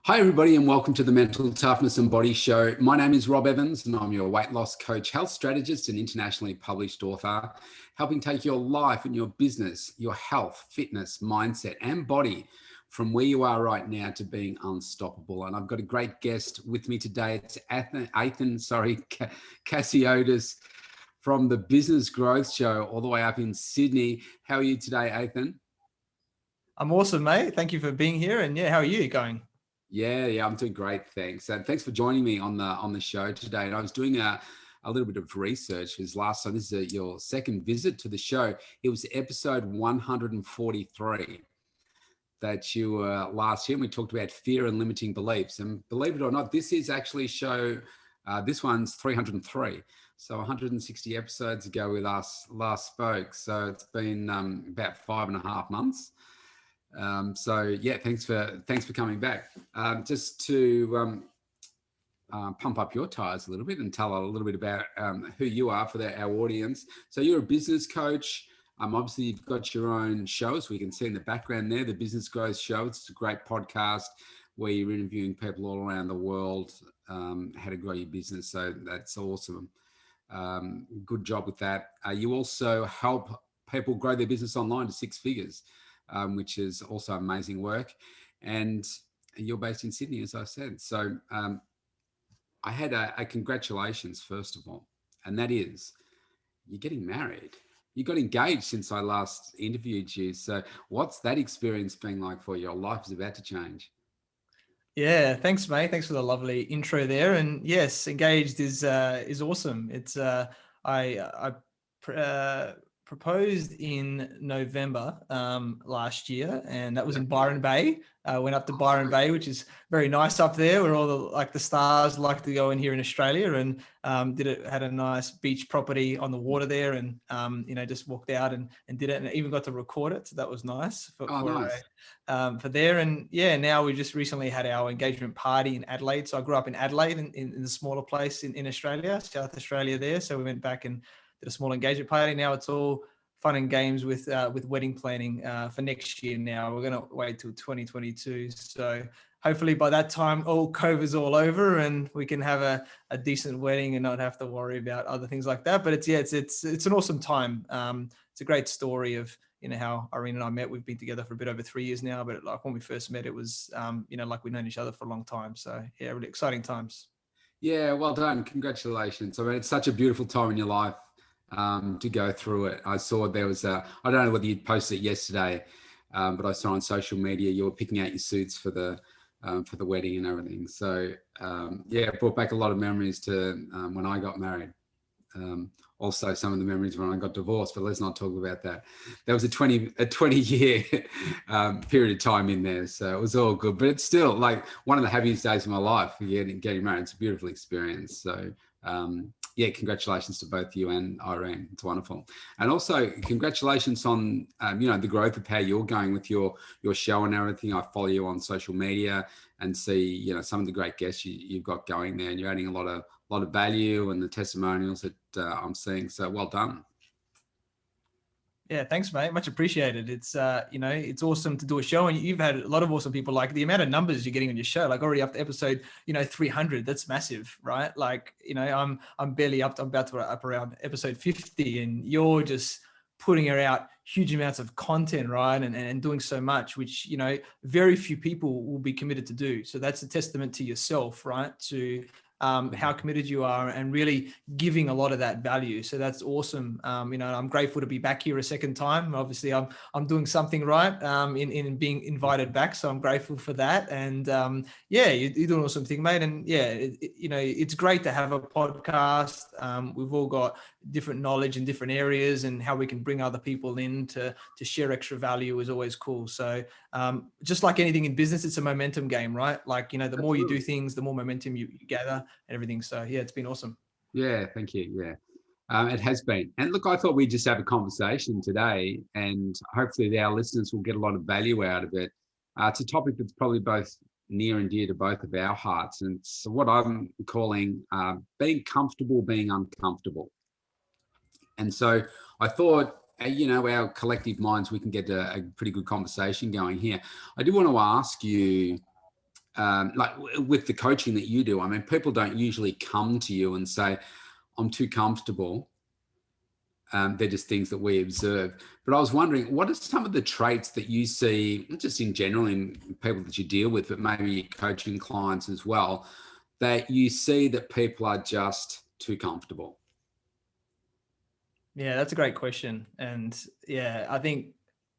Hi, everybody, and welcome to the Mental Toughness and Body Show. My name is Rob Evans, and I'm your weight loss coach, health strategist, and internationally published author, helping take your life and your business, your health, fitness, mindset, and body from where you are right now to being unstoppable. And I've got a great guest with me today. It's Athin Cassiotis from the Business Growth Show, all the way up in Sydney. How are you today, Athin? I'm awesome, mate. Thank you for being here. And how are you going? Yeah, I'm doing great, thanks. And thanks for joining me on the show today. And I was doing a little bit of research because last time, this is your second visit to the show. It was episode 143 that you were last year. And we talked about fear and limiting beliefs. And believe it or not, this is actually this one's 303. So 160 episodes ago we last spoke. So it's been about 5.5 months. Thanks for coming back. Just to pump up your tires a little bit and tell a little bit about who you are for our audience. So you're a business coach. Obviously you've got your own shows. We can see in the background there, the Business Growth Show. It's a great podcast where you're interviewing people all around the world, how to grow your business. So that's awesome. Good job with that. You also help people grow their business online to 6 figures. Which is also amazing work. And you're based in Sydney, as I said. So I had a congratulations, first of all, and that is you're getting married. You got engaged since I last interviewed you. So what's that experience been like for you? Your life is about to change. Yeah, thanks, mate. Thanks for the lovely intro there. And yes, engaged is awesome. It's I proposed in November last year, and that was in Byron Bay. Went up to Byron Bay, which is very nice up there, where all the stars like to go in here in Australia, and had a nice beach property on the water there, and just walked out and did it, and even got to record it. So that was nice for there. And now we just recently had our engagement party in Adelaide. So I grew up in Adelaide, in the smaller place in Australia, South Australia there. So we went back and did a small engagement party. Now it's all fun and games with wedding planning for next year. Now we're going to wait till 2022. So hopefully by that time, all COVID's all over and we can have a decent wedding and not have to worry about other things like that. But it's an awesome time. It's a great story of, how Irene and I met. We've been together for a bit over 3 years now, but like when we first met, it was, like we've known each other for a long time. So yeah, really exciting times. Yeah, well done. Congratulations. I mean, it's such a beautiful time in your life. To go through it. I saw there was I don't know whether you posted it yesterday, but I saw on social media you were picking out your suits for the wedding and everything. So it brought back a lot of memories to when I got married. Also some of the memories when I got divorced, but let's not talk about that. There was a 20-year period of time in there, so it was all good. But it's still like one of the happiest days of my life, getting married. It's a beautiful experience. So congratulations to both you and Irene. It's wonderful. And also congratulations on, the growth of how you're going with your show and everything. I follow you on social media and see, some of the great guests you've got going there, and you're adding a lot of value and the testimonials that I'm seeing. So well done. Yeah, thanks, mate. Much appreciated. It's, it's awesome to do a show, and you've had a lot of awesome people. Like the amount of numbers you're getting on your show, like already up to episode, 300. That's massive, right? Like, I'm barely up. I'm about to up around episode 50, and you're just putting out huge amounts of content, right? And doing so much, which, very few people will be committed to do. So that's a testament to yourself, right? To how committed you are and really giving a lot of that value. So that's awesome. I'm grateful to be back here a second time. Obviously I'm doing something right in being invited back. So I'm grateful for that. And you're doing an awesome thing, mate. And it's great to have a podcast. We've all got different knowledge in different areas, and how we can bring other people in to share extra value is always cool. So just like anything in business, it's a momentum game, right? Like, the more you do things, the more momentum you gather and everything. So yeah, it's been awesome. Yeah, thank you. Yeah, it has been. And look, I thought we'd just have a conversation today, and hopefully our listeners will get a lot of value out of it. It's a topic that's probably both near and dear to both of our hearts, and it's what I'm calling being comfortable being uncomfortable. And so I thought, our collective minds, we can get a pretty good conversation going here. I do want to ask you, like with the coaching that you do, I mean, people don't usually come to you and say, I'm too comfortable. They're just things that we observe. But I was wondering, what are some of the traits that you see, not just in general in people that you deal with, but maybe your coaching clients as well, that you see that people are just too comfortable? Yeah, that's a great question. And yeah, I think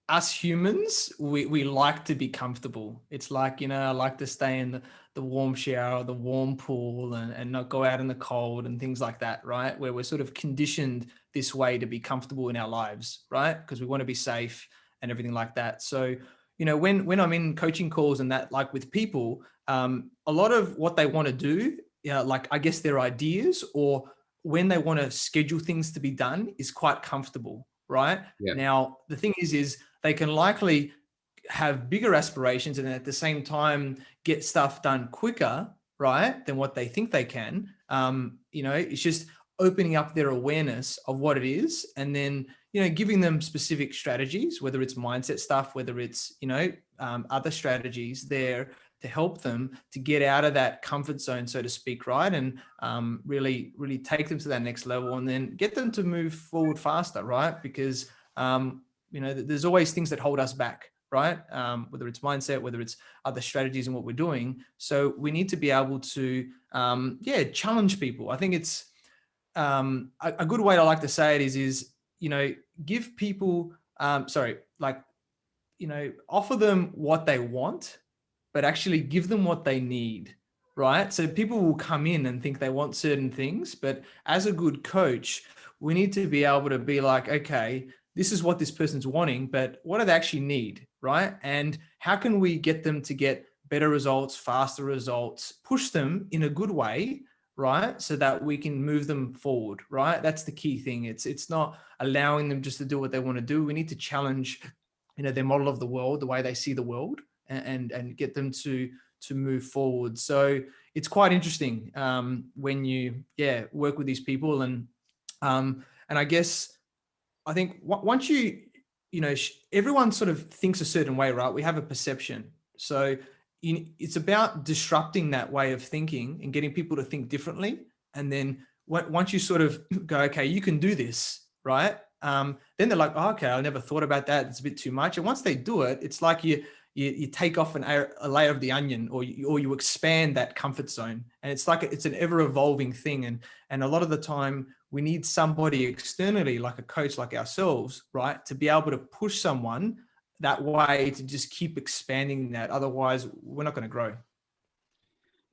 us humans, we like to be comfortable. It's like, I like to stay in the warm shower, the warm pool, and not go out in the cold and things like that, right? Where we're sort of conditioned this way to be comfortable in our lives, right? Because we want to be safe and everything like that. So, when I'm in coaching calls and that, like with people, a lot of what they want to do, like I guess their ideas or when they want to schedule things to be done is quite comfortable, right? Yeah. Now, the thing is they can likely have bigger aspirations and at the same time get stuff done quicker, right, than what they think they can. It's just opening up their awareness of what it is and then, giving them specific strategies, whether it's mindset stuff, whether it's, other strategies there to help them to get out of that comfort zone, so to speak, right? And really, really take them to that next level and then get them to move forward faster, right? Because, there's always things that hold us back, right? Whether it's mindset, whether it's other strategies and what we're doing. So we need to be able to, challenge people. I think it's a good way I like to say it is, give people, offer them what they want, but actually give them what they need, right? So people will come in and think they want certain things, but as a good coach, we need to be able to be like, okay, this is what this person's wanting, but what do they actually need, right? And how can we get them to get better results, faster results, push them in a good way, right? So that we can move them forward, right? That's the key thing. It's not allowing them just to do what they want to do. We need to challenge, their model of the world, the way they see the world, and get them to move forward. So it's quite interesting when you work with these people and I guess I think once everyone sort of thinks a certain way, right? We have a perception. So it's about disrupting that way of thinking and getting people to think differently. And then once you sort of go, okay, you can do this, right? Then they're like, oh, okay, I never thought about that. It's a bit too much. And once they do it, it's like you take off a layer of the onion, or you expand that comfort zone. And it's like it's an ever evolving thing. And a lot of the time we need somebody externally, like a coach like ourselves, right, to be able to push someone that way to just keep expanding that. Otherwise, we're not going to grow.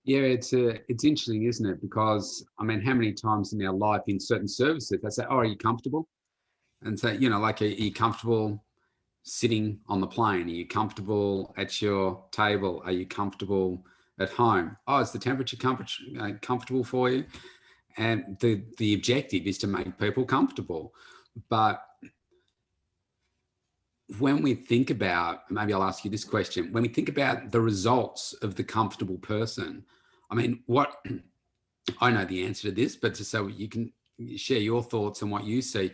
Yeah, it's interesting, isn't it? Because I mean, how many times in our life in certain services they say, "Oh, are you comfortable?" And say, like, are you comfortable sitting on the plane? Are you comfortable at your table? Are you comfortable at home? Oh, is the temperature comfortable for you? And the objective is to make people comfortable. But when we think about, maybe I'll ask you this question, when we think about the results of the comfortable person, I mean, what I know the answer to this, but just so you can share your thoughts on what you see,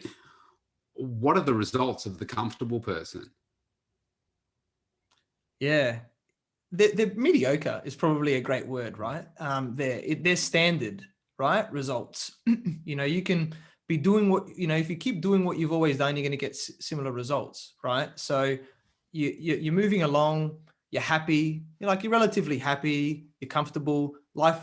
what are the results of the comfortable person? Yeah, they're mediocre is probably a great word, right? They're standard, right? Results. You can be doing what, if you keep doing what you've always done, you're going to get similar results, right? So you're moving along, you're happy, you're relatively happy, you're comfortable, life,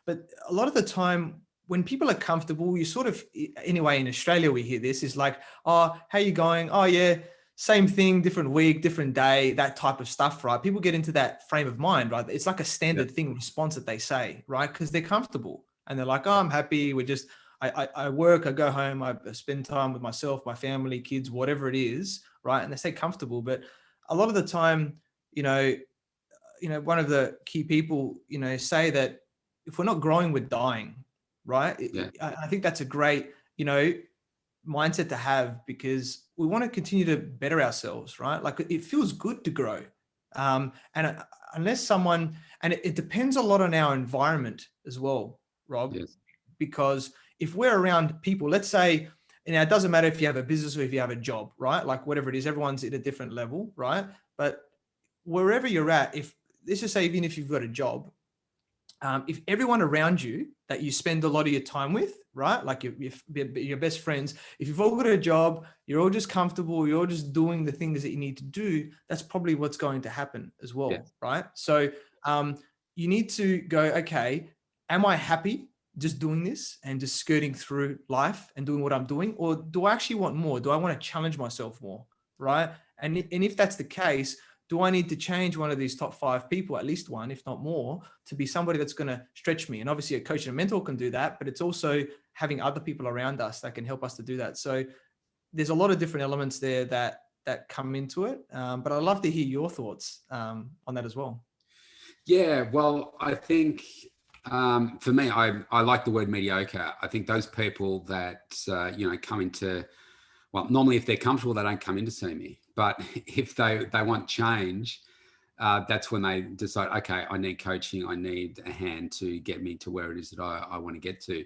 but a lot of the time when people are comfortable, you sort of, anyway, in Australia, we hear this is like, oh, how you going? Oh yeah, same thing, different week, different day, that type of stuff, right? People get into that frame of mind, right? It's like a standard thing, response that they say, right? Because they're comfortable and they're like, oh, I'm happy. I work, I go home, I spend time with myself, my family, kids, whatever it is, right? And they stay comfortable. But a lot of the time, one of the key people, say that if we're not growing, we're dying, right? Yeah. I think that's a great, mindset to have because we want to continue to better ourselves, right? Like it feels good to grow. And unless someone, and it depends a lot on our environment as well, Rob, Yes. because if we're around people, let's say, it doesn't matter if you have a business or if you have a job, right? Like whatever it is, everyone's at a different level, right? But wherever you're at, if let's just say, even if you've got a job, if everyone around you that you spend a lot of your time with, right, like your best friends, if you've all got a job, you're all just comfortable, you're all just doing the things that you need to do, that's probably what's going to happen as well, Yes. right? So you need to go, okay, am I happy just doing this and just skirting through life and doing what I'm doing? Or do I actually want more? Do I want to challenge myself more, right? And if that's the case, do I need to change one of these top 5 people, at least one, if not more, to be somebody that's going to stretch me? And obviously a coach and a mentor can do that, but it's also having other people around us that can help us to do that. So there's a lot of different elements there that come into it. But I'd love to hear your thoughts on that as well. Yeah, well, I think for me, I like the word mediocre. I think those people that, come into, well, normally if they're comfortable, they don't come in to see me. But if they want change, that's when they decide, okay, I need coaching. I need a hand to get me to where it is that I want to get to.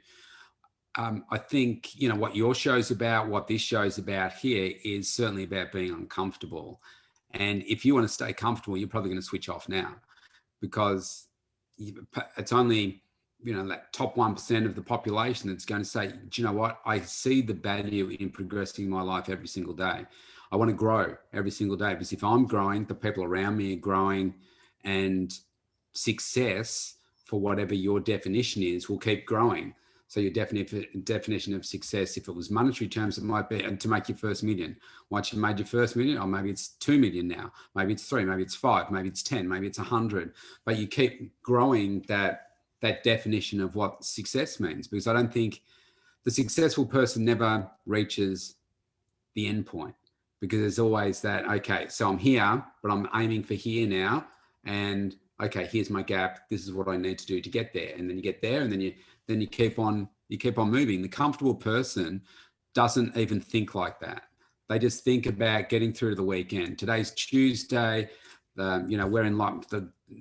I think, what your show's about, what this show's about here is certainly about being uncomfortable. And if you want to stay comfortable, you're probably going to switch off now, because it's only, that top 1% of the population that's going to say, do you know what? I see the value in progressing my life every single day. I want to grow every single day, because if I'm growing, the people around me are growing, and success, for whatever your definition is, will keep growing. So your definition of success, if it was monetary terms, it might be to make your first million. Once you made your first million, or maybe it's 2 million now, maybe it's 3, maybe it's 5, maybe it's 10, maybe it's 100, but you keep growing that definition of what success means, because I don't think the successful person never reaches the end point, because there's always that, okay, so I'm here, but I'm aiming for here now, and okay, here's my gap, this is what I need to do to get there, and then you get there, and then you keep on moving. The comfortable person doesn't even think like that. They just think about getting through to the weekend. Today's Tuesday. We're in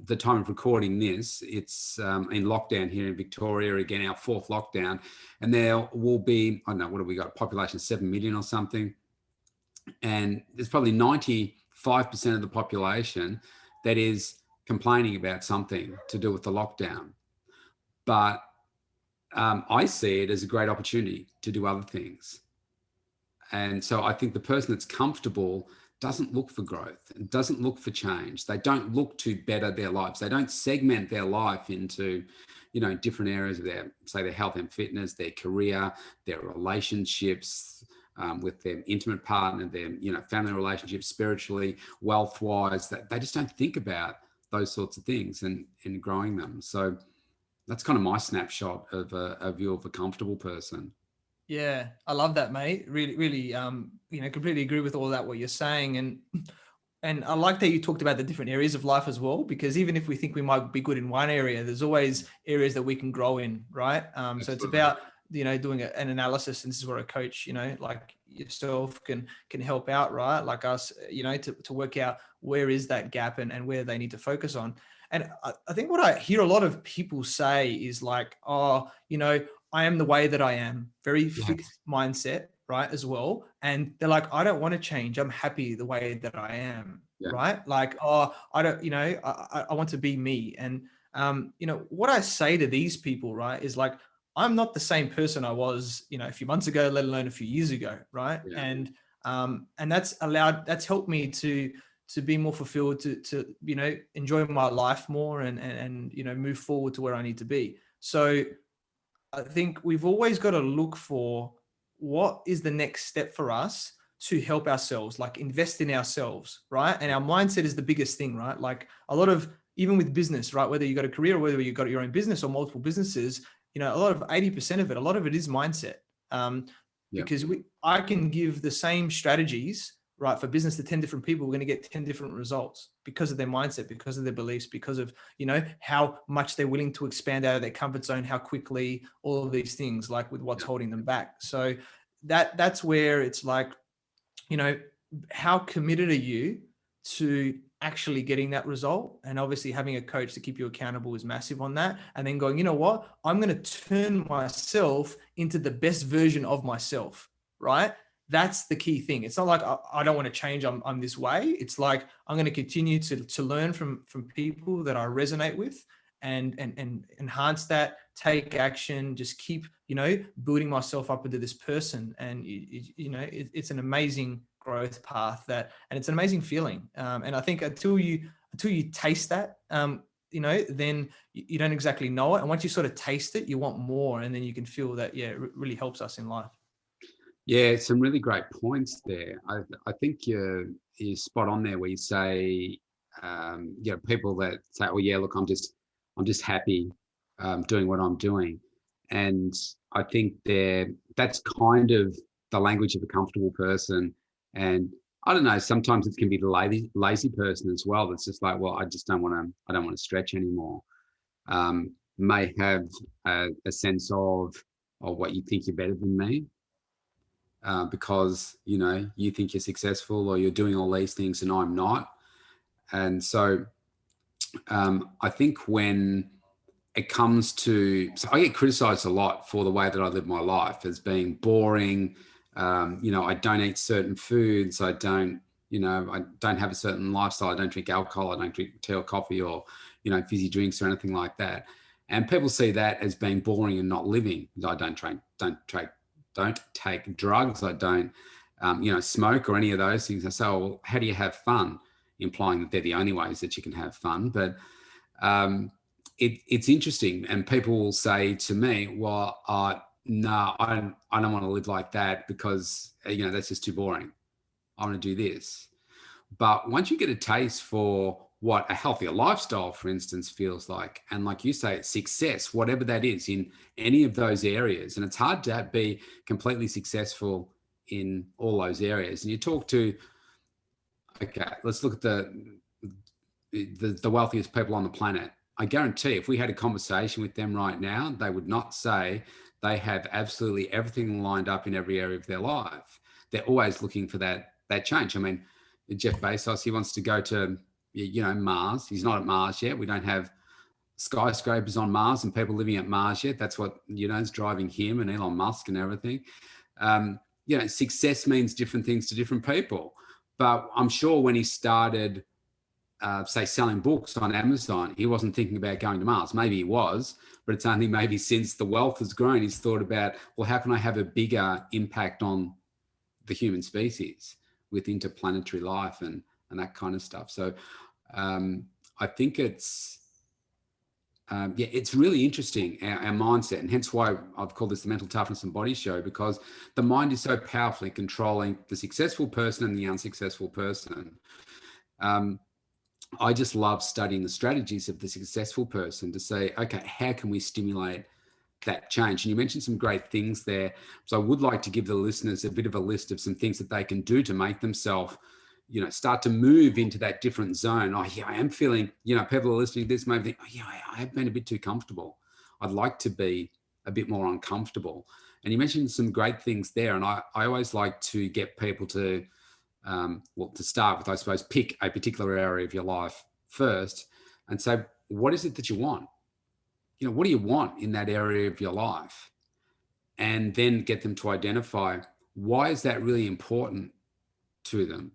the time of recording this. It's in lockdown here in Victoria, again, our 4th lockdown. And there will be, I don't know, what have we got? Population 7 million or something. And there's probably 95% of the population that is complaining about something to do with the lockdown. But I see it as a great opportunity to do other things. And so I think the person that's comfortable doesn't look for growth, and doesn't look for change. They don't look to better their lives. They don't segment their life into, different areas of their health and fitness, their career, their relationships with their intimate partner, their, family relationships, spiritually, wealth-wise. That they just don't think about those sorts of things and growing them. So that's kind of my snapshot of a view of a comfortable person. Yeah, I love that, mate. Really, really, completely agree with all that, what you're saying. And I like that you talked about the different areas of life as well, because even if we think we might be good in one area, there's always areas that we can grow in, right? So it's about, doing an analysis, and this is where a coach, like yourself can help out, right? Like us, to work out where is that gap and where they need to focus on. And I think what I hear a lot of people say is like, oh, I am the way that I am, very fixed mindset, right, as well. And they're like, I don't want to change. I'm happy the way that I am, right? Like, oh, I don't, I want to be me. And, what I say to these people, right, is like, I'm not the same person I was, a few months ago, let alone a few years ago, right? Yeah. And that's helped me to be more fulfilled, to enjoy my life more and move forward to where I need to be. So I think we've always got to look for what is the next step for us to help ourselves, like invest in ourselves, right? And our mindset is the biggest thing, right? Like a lot of, even with business, right? Whether you got a career or whether you got your own business or multiple businesses, a lot of 80% of it, a lot of it is mindset. Because I can give the same strategies, right, for business to 10 different people, we're going to get 10 different results because of their mindset, because of their beliefs, because of, how much they're willing to expand out of their comfort zone, how quickly, all of these things, like with what's holding them back. So that's where it's like, how committed are you to actually getting that result? And obviously having a coach to keep you accountable is massive on that. And then going, I'm going to turn myself into the best version of myself, right? that's the key thing. It's not like I don't want to change. I'm this way. It's like I'm going to continue to learn from people that I resonate with, and enhance that, take action, just keep, building myself up into this person. And it's an amazing growth path, and it's an amazing feeling. And I think until you taste that, then you don't exactly know it. And once you sort of taste it, you want more, and then you can feel that, it really helps us in life. Yeah, some really great points there. I think you're spot on there where you say, people that say, "Oh yeah, look, I'm just happy doing what I'm doing," and I think that's kind of the language of a comfortable person. And I don't know, sometimes it can be the lazy person as well. That's just like, well, I don't want to stretch anymore. May have a sense of what you think you're better than me. Because you think you're successful or you're doing all these things and I'm not. And so I think when it comes to, so I get criticized a lot for the way that I live my life as being boring. I don't eat certain foods. I don't have a certain lifestyle. I don't drink alcohol. I don't drink tea or coffee or, fizzy drinks or anything like that. And people see that as being boring and not living. I don't take drugs. I don't, smoke or any of those things. I say, well, how do you have fun? Implying that they're the only ways that you can have fun. But it's interesting. And people will say to me, well, no, I don't want to live like that because, that's just too boring. I want to do this. But once you get a taste for what a healthier lifestyle, for instance, feels like, and like you say, it's success, whatever that is in any of those areas. And it's hard to be completely successful in all those areas. And you talk to, okay, let's look at the wealthiest people on the planet. I guarantee if we had a conversation with them right now, they would not say they have absolutely everything lined up in every area of their life. They're always looking for that change. I mean, Jeff Bezos, he wants to go to, Mars. He's not at Mars yet. We don't have skyscrapers on Mars and people living at Mars yet. That's what, is driving him and Elon Musk and everything. Success means different things to different people. But I'm sure when he started, say, selling books on Amazon, he wasn't thinking about going to Mars. Maybe he was, but it's only maybe since the wealth has grown, he's thought about, well, how can I have a bigger impact on the human species with interplanetary life and that kind of stuff. So I think it's really interesting, our mindset, and hence why I've called this the Mental Toughness and Body Show, because the mind is so powerfully controlling the successful person and the unsuccessful person. I just love studying the strategies of the successful person to say, okay, how can we stimulate that change? And you mentioned some great things there. So I would like to give the listeners a bit of a list of some things that they can do to make themselves, start to move into that different zone. Oh yeah, I am feeling, people are listening to this, maybe think, oh yeah, I have been a bit too comfortable. I'd like to be a bit more uncomfortable. And you mentioned some great things there. And I always like to get people to, to start with, I suppose, pick a particular area of your life first and say, what is it that you want? What do you want in that area of your life? And then get them to identify, why is that really important to them?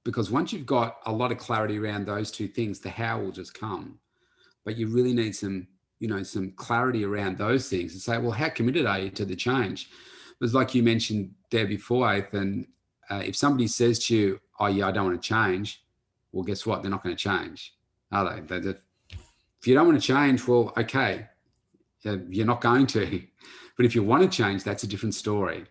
Because once you've got a lot of clarity around those two things, the how will just come. But you really need some clarity around those things and say, well, how committed are you to the change? Because like you mentioned there before, Athin, if somebody says to you, oh yeah, I don't want to change, well, guess what? They're not going to change, are they? If you don't want to change, well, okay, you're not going to. But if you want to change, that's a different story.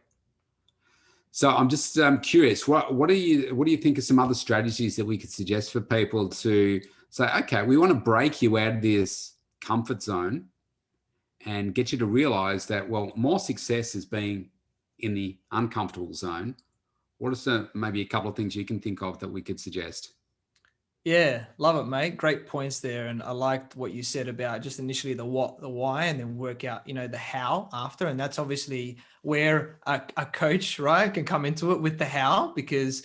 So I'm just curious, what do you think are some other strategies that we could suggest for people to say, okay, we want to break you out of this comfort zone and get you to realize that, well, more success is being in the uncomfortable zone. What are maybe a couple of things you can think of that we could suggest? Yeah, love it, mate. Great points there. And I liked what you said about just initially the what, the why, and then work out, the how after. And that's obviously where a coach, right, can come into it with the how, because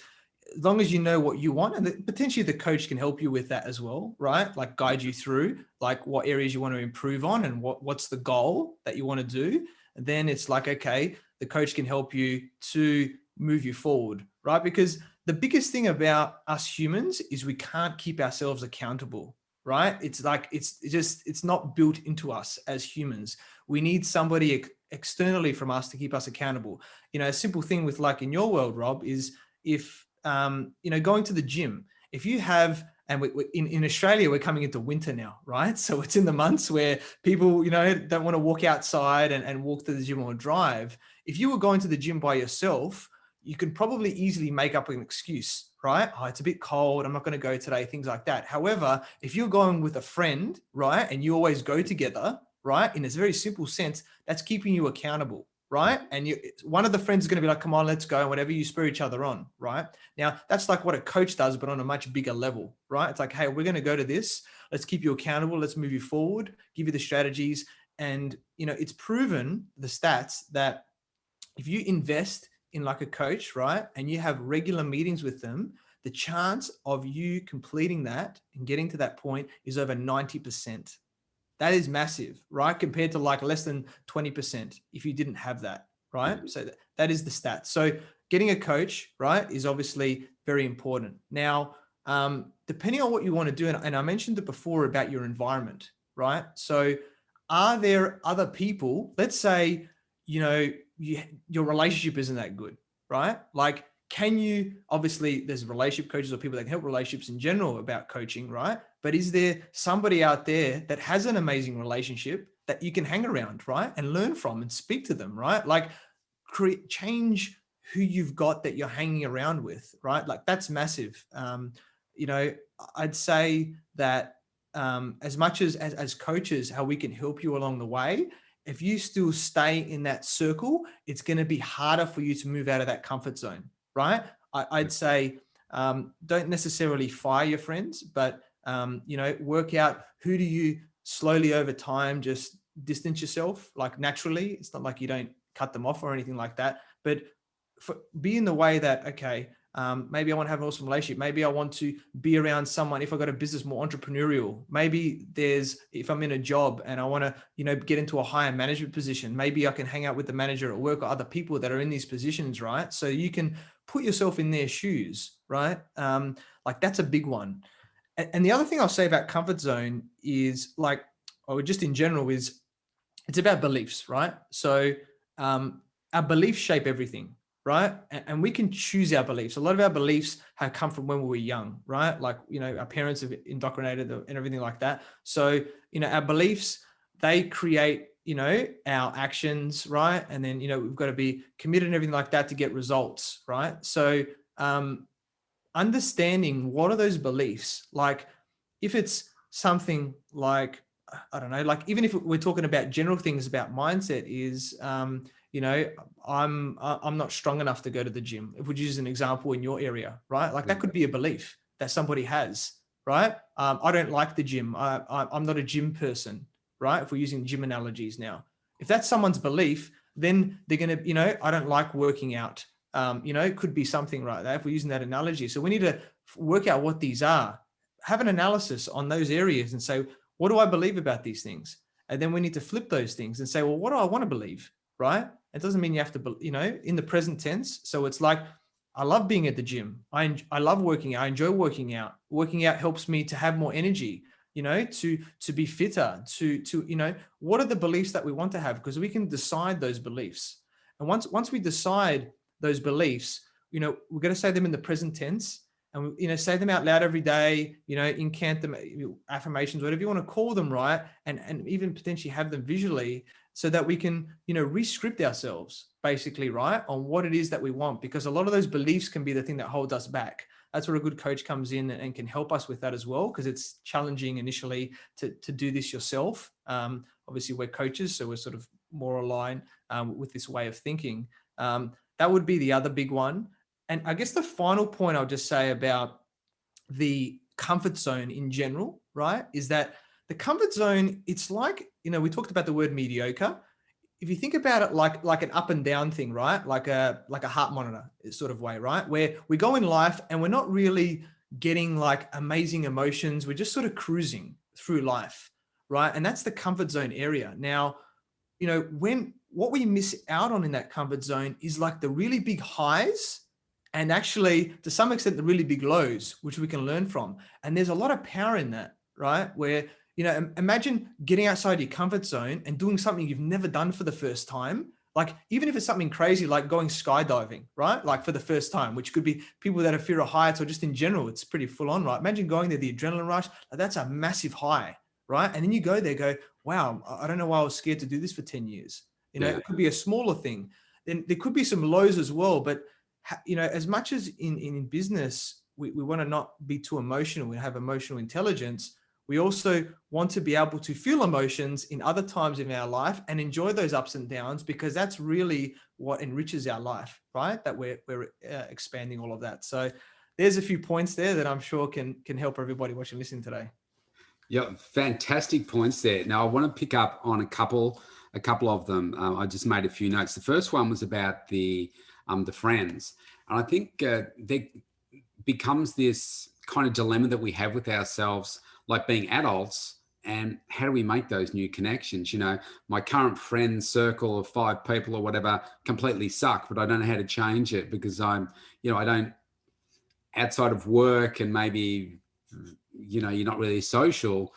as long as you know what you want, and potentially the coach can help you with that as well, right? Like guide you through like what areas you want to improve on and what's the goal that you want to do. And then it's like, okay, the coach can help you to move you forward, right? Because the biggest thing about us humans is we can't keep ourselves accountable, right? It's like, it's not built into us as humans. We need somebody externally from us to keep us accountable. You know, a simple thing with, like, in your world, Rob, is if, you know, going to the gym, if you have, and in Australia, we're coming into winter now, right? So it's in the months where people, you know, don't want to walk outside and walk to the gym or drive. If you were going to the gym by yourself, you can probably easily make up an excuse, right? Oh, it's a bit cold, I'm not going to go today, things like that. However, if you're going with a friend, right, and you always go together, right, in a very simple sense, that's keeping you accountable, right? And one of the friends is going to be like, come on, let's go, and whatever, you spur each other on, right? Now, that's like what a coach does, but on a much bigger level, right? It's like, hey, we're going to go to this. Let's keep you accountable. Let's move you forward, give you the strategies. And, you know, it's proven, the stats, that if you invest in like a coach, right, and you have regular meetings with them, the chance of you completing that and getting to that point is over 90%. That is massive, right? Compared to like less than 20% if you didn't have that, right? So that is the stat. So getting a coach, right, is obviously very important. Now, depending on what you want to do, and I mentioned it before about your environment, right? So are there other people, let's say, you know, your relationship isn't that good, right? Like, can you, obviously there's relationship coaches or people that can help relationships in general about coaching, right? But is there somebody out there that has an amazing relationship that you can hang around, right? And learn from and speak to them, right? Like, change who you've got that you're hanging around with, right? Like, that's massive. You know, I'd say that as much as coaches, how we can help you along the way, if you still stay in that circle, it's going to be harder for you to move out of that comfort zone, right? I'd say don't necessarily fire your friends, but you know, work out who do you slowly over time just distance yourself, like naturally. It's not like you don't cut them off or anything like that, but be in the way that, okay, maybe I want to have an awesome relationship. Maybe I want to be around someone, if I got a business, more entrepreneurial. Maybe if I'm in a job and I want to, you know, get into a higher management position, maybe I can hang out with the manager at work or other people that are in these positions, right? So you can put yourself in their shoes, right? Like, that's a big one. And the other thing I'll say about comfort zone is, like, or just in general, is it's about beliefs, right? So our beliefs shape everything, right? And we can choose our beliefs. A lot of our beliefs have come from when we were young, right? Like, you know, our parents have indoctrinated and everything like that. So, you know, our beliefs, they create, you know, our actions, right? And then, you know, we've got to be committed and everything like that to get results, right? So understanding what are those beliefs, like if it's something like, I don't know, like even if we're talking about general things about mindset is, you know, I'm not strong enough to go to the gym. If we use an example in your area, right? Like that could be a belief that somebody has, right? I don't like the gym. I'm not a gym person, right? If we're using gym analogies now, if that's someone's belief, then they're going to, you know, I don't like working out. You know, it could be something right there if we're using that analogy. So we need to work out what these are, have an analysis on those areas and say, what do I believe about these things? And then we need to flip those things and say, well, what do I want to believe? Right? It doesn't mean you have to, you know, in the present tense. So it's like, I love being at the gym. I love working out. I enjoy working out. Working out helps me to have more energy, you know, to be fitter, to, you know, what are the beliefs that we want to have? Because we can decide those beliefs. And once we decide those beliefs, you know, we're going to say them in the present tense and, you know, say them out loud every day, you know, incant them, affirmations, whatever you want to call them, right? And even potentially have them visually so that we can, you know, re-script ourselves basically, right, on what it is that we want, because a lot of those beliefs can be the thing that holds us back. That's where a good coach comes in and can help us with that as well, because it's challenging initially to do this yourself. Obviously, we're coaches, so we're sort of more aligned with this way of thinking. That would be the other big one. And I guess the final point I'll just say about the comfort zone in general, right, is that the comfort zone, it's like, you know, we talked about the word mediocre. If you think about it like an up and down thing, right, like a heart monitor sort of way, right, where we go in life and we're not really getting like amazing emotions. We're just sort of cruising through life, right? And that's the comfort zone area. Now, you know, when what we miss out on in that comfort zone is like the really big highs and actually to some extent the really big lows, which we can learn from. And there's a lot of power in that, right? Where, imagine getting outside your comfort zone and doing something you've never done for the first time. Like, even if it's something crazy, like going skydiving, right? Like for the first time, which could be people that have fear of heights or just in general, it's pretty full on, right? Imagine going there, the adrenaline rush, like that's a massive high, right? And then you go there, go, wow, I don't know why I was scared to do this for 10 years. It could be a smaller thing. Then there could be some lows as well. But, as much as in business, we want to not be too emotional, we have emotional intelligence. We also want to be able to feel emotions in other times in our life and enjoy those ups and downs, because that's really what enriches our life, right? That we're expanding all of that. So there's a few points there that I'm sure can help everybody watching, listening today. Yeah, fantastic points there. Now I want to pick up on a couple of them. I just made a few notes. The first one was about the friends, and I think there becomes this kind of dilemma that we have with ourselves, like being adults, and how do we make those new connections? My current friend circle of 5 people or whatever completely suck, but I don't know how to change it because I don't, outside of work and maybe, you're not really social,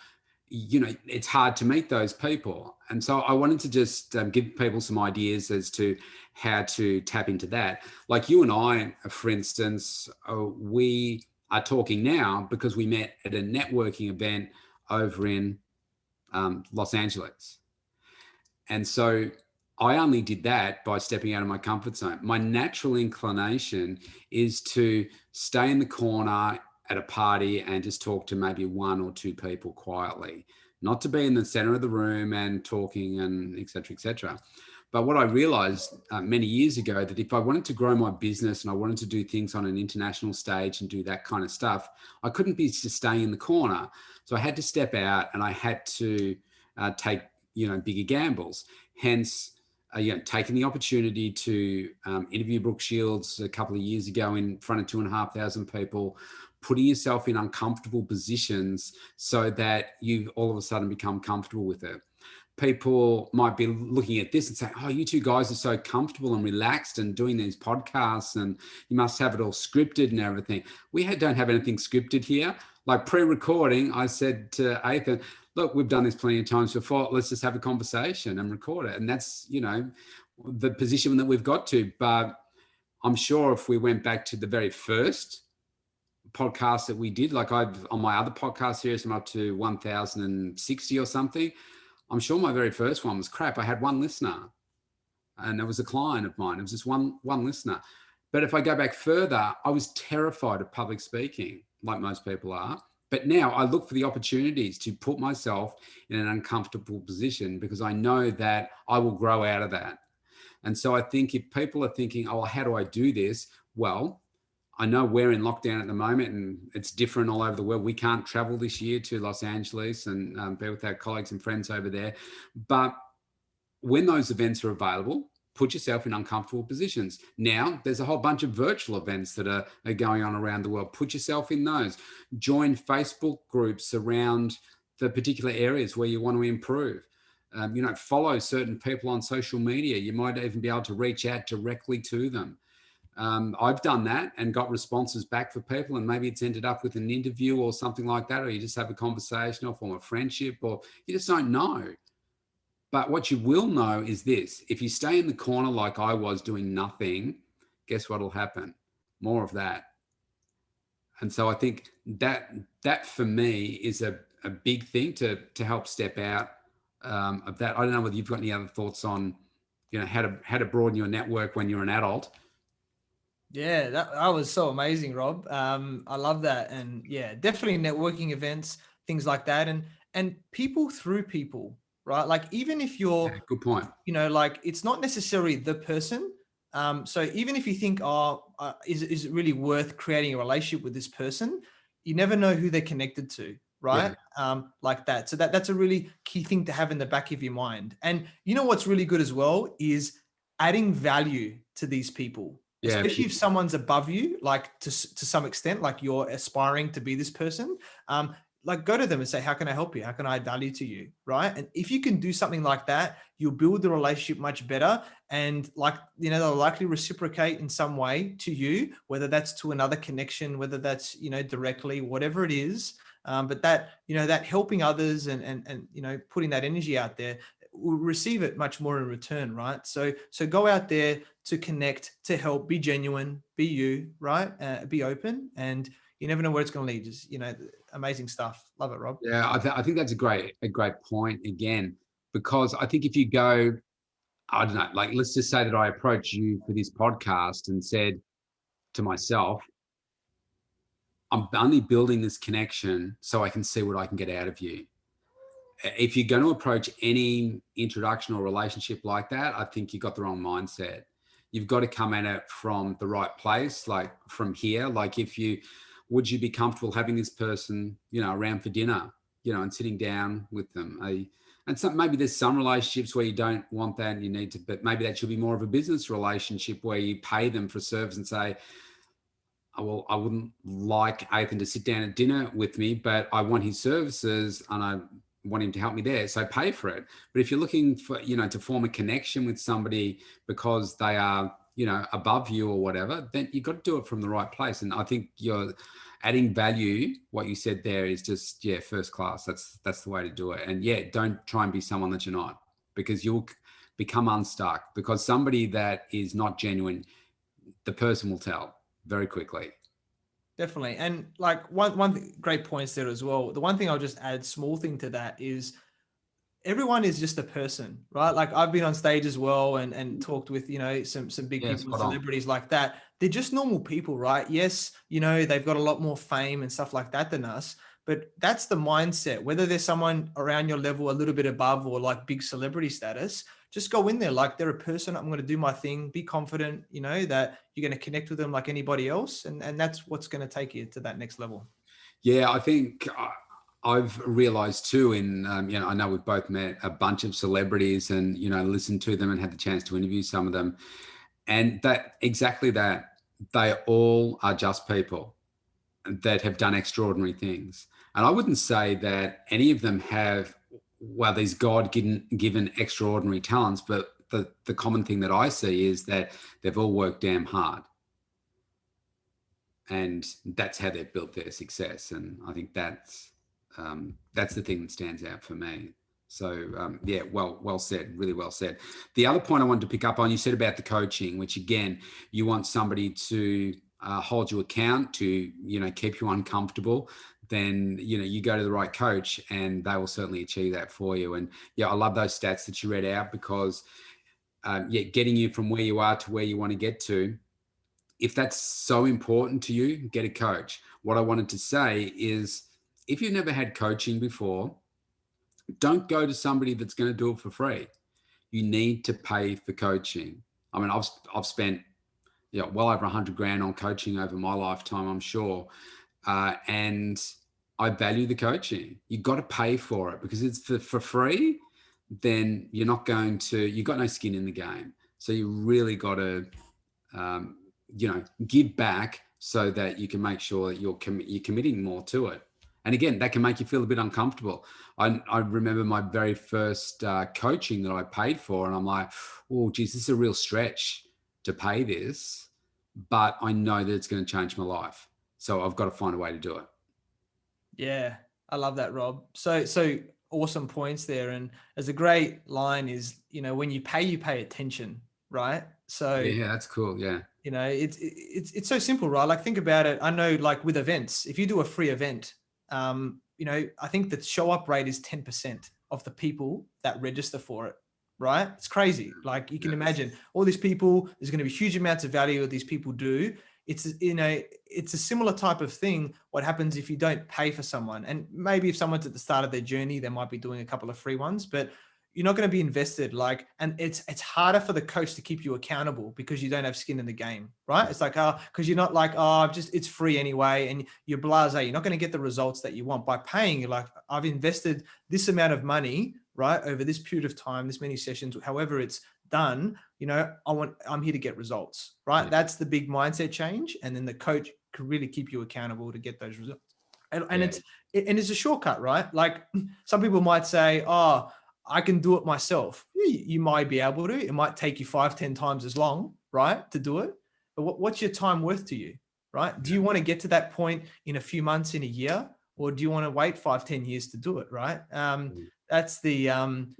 it's hard to meet those people. And so I wanted to just give people some ideas as to how to tap into that. Like you and I, for instance, we are talking now because we met at a networking event over in Los Angeles. And so I only did that by stepping out of my comfort zone. My natural inclination is to stay in the corner at a party and just talk to maybe 1 or 2 people quietly, not to be in the center of the room and talking and et cetera, et cetera. But what I realized many years ago, that if I wanted to grow my business and I wanted to do things on an international stage and do that kind of stuff, I couldn't be just staying in the corner. So I had to step out and I had to take, bigger gambles. Hence, taking the opportunity to interview Brooke Shields a couple of years ago in front of 2,500 people, putting yourself in uncomfortable positions so that you all of a sudden become comfortable with it. People might be looking at this and saying, oh, you two guys are so comfortable and relaxed and doing these podcasts and you must have it all scripted and everything. We don't have anything scripted here. Like pre-recording, I said to Athin, look, we've done this plenty of times before. Let's just have a conversation and record it. And that's, the position that we've got to. But I'm sure if we went back to the very first podcast that we did, like on my other podcast series, I'm up to 1,060 or something. I'm sure my very first one was crap. I had 1 listener and it was a client of mine. It was just one listener. But if I go back further, I was terrified of public speaking, like most people are. But now I look for the opportunities to put myself in an uncomfortable position because I know that I will grow out of that. And so I think if people are thinking, oh, how do I do this? Well, I know we're in lockdown at the moment and it's different all over the world. We can't travel this year to Los Angeles and be with our colleagues and friends over there. But when those events are available, put yourself in uncomfortable positions. Now, there's a whole bunch of virtual events that are going on around the world. Put yourself in those. Join Facebook groups around the particular areas where you want to improve. Follow certain people on social media. You might even be able to reach out directly to them. I've done that and got responses back for people, and maybe it's ended up with an interview or something like that, or you just have a conversation or form a friendship, or you just don't know. But what you will know is this: if you stay in the corner like I was doing nothing, guess what will happen? More of that. And so I think that for me is a big thing to help step out of that. I don't know whether you've got any other thoughts on, how to broaden your network when you're an adult. Yeah, that was so amazing, Rob. I love that. And yeah, definitely networking events, things like that. And people through people, right? Like, even if you're, Good point. like, it's not necessarily the person. So even if you think, is it really worth creating a relationship with this person? You never know who they're connected to, right? Yeah. Like that. So that's a really key thing to have in the back of your mind. And what's really good as well is adding value to these people. Yeah. Especially if someone's above you, like to some extent, like you're aspiring to be this person. like go to them and say, how can I help you? How can I add value to you? Right. And if you can do something like that, you'll build the relationship much better. And like, you know, they'll likely reciprocate in some way to you, whether that's to another connection, whether that's, you know, directly, whatever it is. But that, you know, that helping others and, you know, putting that energy out there, will receive it much more in return. Right. So go out there to connect, to help, be genuine, be you, right. Be open, and you never know where it's going to lead. Just, you know, amazing stuff. Love it, Rob. Yeah, I think that's a great point again, because I think if you go, I don't know, like let's just say that I approached you for this podcast and said to myself, I'm only building this connection so I can see what I can get out of you. If you're going to approach any introduction or relationship like that, I think you've got the wrong mindset. You've got to come at it from the right place, like from here. Like would you be comfortable having this person, you know, around for dinner, you know, and sitting down with them? And maybe there's some relationships where you don't want that and you need to, but maybe that should be more of a business relationship where you pay them for service and say, oh, well, I wouldn't like Athin to sit down at dinner with me, but I want his services and I want him to help me there, so pay for it. But if you're looking for, you know, to form a connection with somebody because they are, you know, above you or whatever, then you've got to do it from the right place. And I think you're adding value. What you said there is just, yeah, first class. That's the way to do it. And yeah, don't try and be someone that you're not, because you'll become unstuck. Because somebody that is not genuine, the person will tell very quickly. Definitely. And like one great points there as well. The one thing I'll just add, small thing to that, is everyone is just a person, right? Like I've been on stage as well and talked with, you know, some big people, celebrities like that. They're just normal people, right? Yes, you know, they've got a lot more fame and stuff like that than us, but that's the mindset. Whether there's someone around your level, a little bit above, or like big celebrity status, just go in there like they're a person. I'm going to do my thing. Be confident, you know, that you're going to connect with them like anybody else. And that's what's going to take you to that next level. Yeah, I think I've realized too you know, I know we've both met a bunch of celebrities and, you know, listened to them and had the chance to interview some of them. And exactly that, they all are just people that have done extraordinary things. And I wouldn't say that any of them have, well, these God-given extraordinary talents, but the common thing that I see is that they've all worked damn hard. And that's how they've built their success. And I think that's the thing that stands out for me. So yeah, well said, really well said. The other point I wanted to pick up on, you said about the coaching, which again, you want somebody to hold you account, to, you know, keep you uncomfortable. Then, you know, you go to the right coach and they will certainly achieve that for you. And yeah, I love those stats that you read out, because yeah, getting you from where you are to where you want to get to, if that's so important to you, get a coach. What I wanted to say is, if you've never had coaching before, don't go to somebody that's going to do it for free. You need to pay for coaching. I mean, I've spent, yeah, well over $100,000 on coaching over my lifetime, I'm sure. And I value the coaching. You've got to pay for it, because it's for free, then you've got no skin in the game. So you really got to, you know, give back so that you can make sure that you're committing more to it. And again, that can make you feel a bit uncomfortable. I remember my very first coaching that I paid for, and I'm like, oh, geez, this is a real stretch to pay this, but I know that it's going to change my life. So I've got to find a way to do it. Yeah, I love that, Rob. So awesome points there. And as a great line is, you know, when you pay attention, right? So yeah, that's cool. Yeah. You know, it's so simple, right? Like, think about it. I know, like with events, if you do a free event, you know, I think the show up rate is 10% of the people that register for it, right? It's crazy. Like, you can imagine all these people, there's going to be huge amounts of value that these people do. It's, you know, it's a similar type of thing. What happens if you don't pay for someone? And maybe if someone's at the start of their journey, they might be doing a couple of free ones, but you're not going to be invested. Like, and it's harder for the coach to keep you accountable because you don't have skin in the game, right? It's like, because you're not like, it's free anyway. And you're blasé. You're not going to get the results that you want by paying. You're like, I've invested this amount of money, right, over this period of time, this many sessions, however it's done, you know, I'm here to get results, right? Yeah. That's the big mindset change. And then the coach can really keep you accountable to get those results. And it's a shortcut, right? Like some people might say, oh, I can do it myself. You might be able to. It might take you 5-10 times as long, right, to do it. But what's your time worth to you, right? Do you want to get to that point in a few months, in a year, or do you want to wait 5-10 years to do it, right? That's the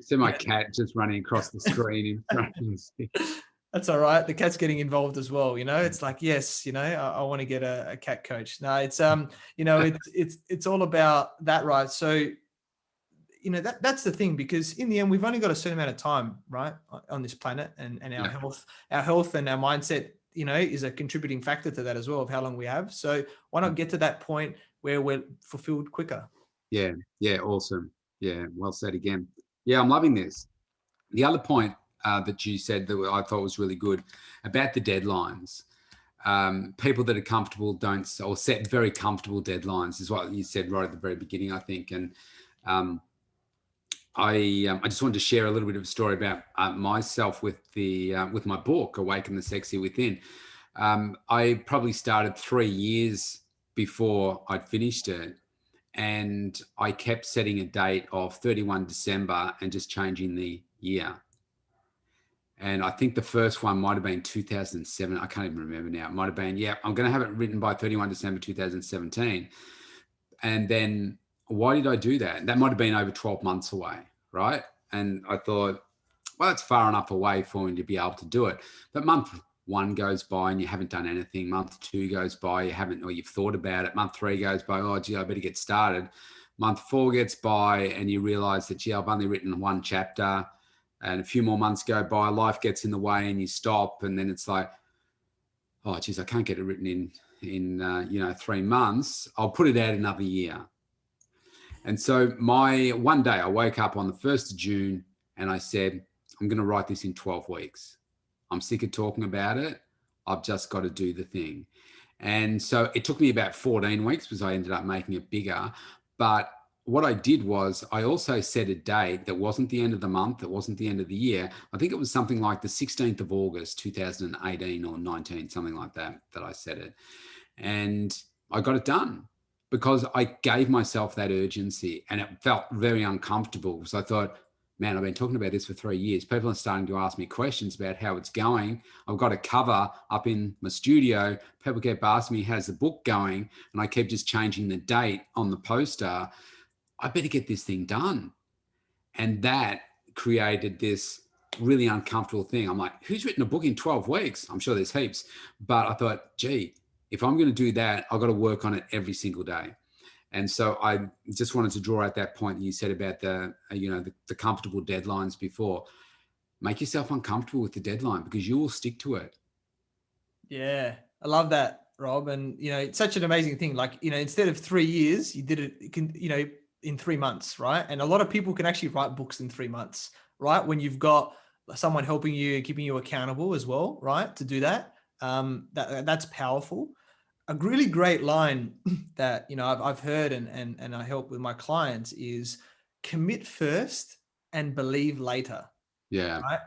See my cat just running across the screen in front of me. That's all right. The cat's getting involved as well. It's like, yes, I want to get a cat coach. No, it's it's all about that, right? So, that's the thing, because in the end, we've only got a certain amount of time, right, on this planet, and our health and our mindset, is a contributing factor to that as well, of how long we have. So why not get to that point where we're fulfilled quicker? Yeah. Awesome. Yeah. Well said again. Yeah. I'm loving this. The other point that you said that I thought was really good about the deadlines. People that are comfortable don't, or set very comfortable deadlines, is what you said right at the very beginning, I think. And I just wanted to share a little bit of a story about myself with my book, Awaken the Sexy Within. I probably started 3 years before I'd finished it. And I kept setting a date of 31 December and just changing the year. And I think the first one might have been 2007. I can't even remember now. It might have been, I'm going to have it written by 31 December 2017. And then why did I do that? That might have been over 12 months away, right? And I thought, well, that's far enough away for me to be able to do it. But month 1 goes by and you haven't done anything. Month 2 goes by, you haven't, or you've thought about it. Month 3 goes by, oh, gee, I better get started. Month 4 gets by and you realize that, gee, I've only written 1 chapter. And a few more months go by, life gets in the way and you stop. And then it's like, oh, geez, I can't get it written in 3 months. I'll put it out another year. And so one day I woke up on the 1st of June and I said, I'm going to write this in 12 weeks. I'm sick of talking about it. I've just got to do the thing. And so it took me about 14 weeks because I ended up making it bigger. But what I did was I also set a date that wasn't the end of the month. It wasn't the end of the year. I think it was something like the 16th of August, 2018 or 19, something like that I set it. And I got it done because I gave myself that urgency, and it felt very uncomfortable because I thought, man, I've been talking about this for 3 years. People are starting to ask me questions about how it's going. I've got a cover up in my studio. People keep asking me, how's the book going? And I keep just changing the date on the poster. I better get this thing done. And that created this really uncomfortable thing. I'm like, who's written a book in 12 weeks? I'm sure there's heaps. But I thought, gee, if I'm going to do that, I've got to work on it every single day. And so I just wanted to draw out that point that you said about the comfortable deadlines before. Make yourself uncomfortable with the deadline because you will stick to it. Yeah, I love that, Rob. And, it's such an amazing thing. Like, instead of 3 years, you did it, in 3 months, right? And a lot of people can actually write books in 3 months, right? When you've got someone helping you and keeping you accountable as well, right? To do that, that's powerful. A really great line that, I've heard and I help with my clients is commit first and believe later. Yeah. Right.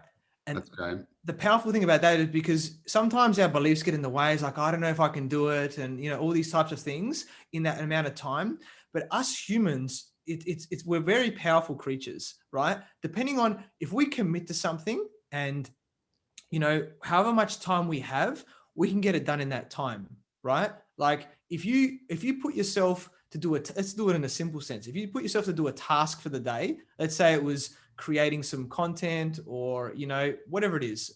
And that's great. The powerful thing about that is because sometimes our beliefs get in the way. It's like, I don't know if I can do it. And, all these types of things in that amount of time. But us humans, we're very powerful creatures, right? Depending on if we commit to something and, however much time we have, we can get it done in that time. Right? Like if you put yourself to do it, let's do it in a simple sense. If you put yourself to do a task for the day, let's say it was creating some content or, whatever it is,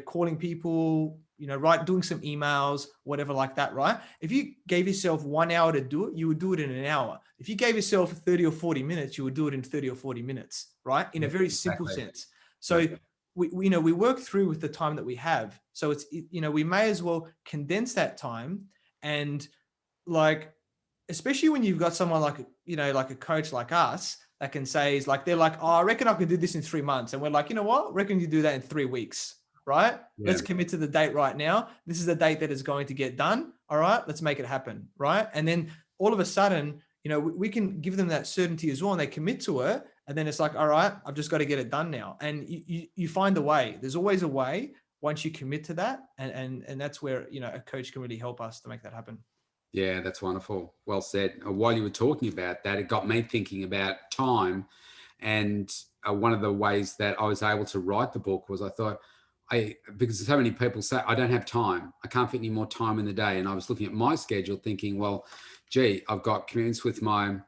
calling people, doing some emails, whatever like that, right? If you gave yourself 1 hour to do it, you would do it in an hour. If you gave yourself 30 or 40 minutes, you would do it in 30 or 40 minutes, right? In a very simple sense. So we work through with the time that we have. So it's, we may as well condense that time. And like, especially when you've got someone like, like a coach like us that can say, is like, they're like, oh, I reckon I can do this in 3 months. And we're like, you know what? I reckon you do that in 3 weeks, right? Yeah. Let's commit to the date right now. This is the date that is going to get done. All right, let's make it happen. Right. And then all of a sudden, we can give them that certainty as well. And they commit to it. And then it's like, all right, I've just got to get it done now. And you find a way. There's always a way once you commit to that. And that's where, a coach can really help us to make that happen. Yeah, that's wonderful. Well said. While you were talking about that, it got me thinking about time. And one of the ways that I was able to write the book was I thought, because so many people say, I don't have time. I can't fit any more time in the day. And I was looking at my schedule thinking, well, gee, I've got commitments with my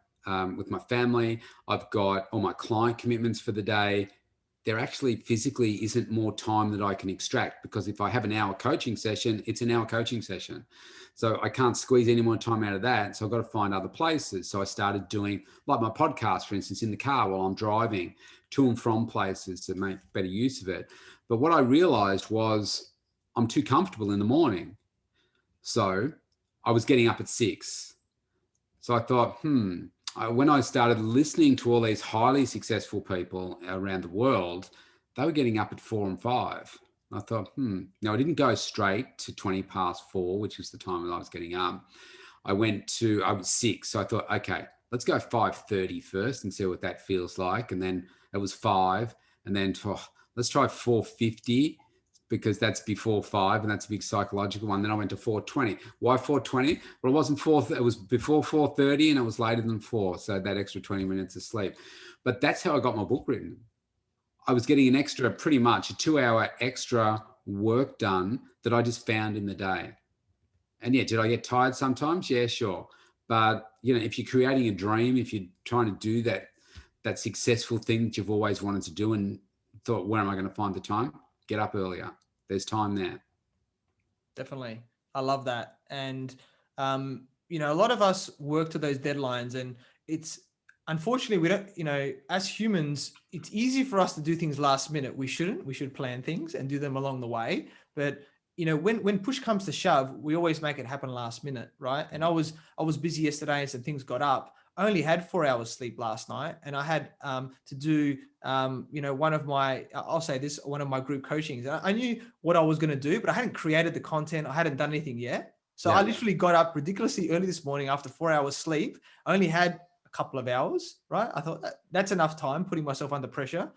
family. I've got all my client commitments for the day. There actually physically isn't more time that I can extract, because if I have an hour coaching session, it's an hour coaching session. So I can't squeeze any more time out of that. So I've got to find other places. So I started doing, like my podcast, for instance, in the car while I'm driving to and from places to make better use of it. But what I realized was I'm too comfortable in the morning. So I was getting up at 6. So I thought, when I started listening to all these highly successful people around the world, they were getting up at 4 and 5. I thought, Now I didn't go straight to 20 past 4, which was the time that I was getting up. I was 6. So I thought, okay, let's go 5:30 first and see what that feels like. And then it was 5. And then let's try 4:50, because that's before 5, and that's a big psychological one. Then I went to 4:20. Why 4:20? Well, it wasn't 4. It was before 4:30, and it was later than 4. So that extra 20 minutes of sleep. But that's how I got my book written. I was getting pretty much a 2-hour extra work done that I just found in the day. And yeah, did I get tired sometimes? Yeah, sure. But if you're creating a dream, if you're trying to do that successful thing that you've always wanted to do and thought, where am I going to find the time? Get up earlier. There's time there. Definitely. I love that. And, a lot of us work to those deadlines, and it's, unfortunately, we don't, as humans, it's easy for us to do things last minute. We should plan things and do them along the way. But, when push comes to shove, we always make it happen last minute. Right. And I was busy yesterday and some things got up. I only had 4 hours sleep last night, and I had to do, one of my group coachings. And I knew what I was going to do, but I hadn't created the content. I hadn't done anything yet. So I literally got up ridiculously early this morning after 4 hours sleep. I only had a couple of hours, right? I thought that's enough time, putting myself under pressure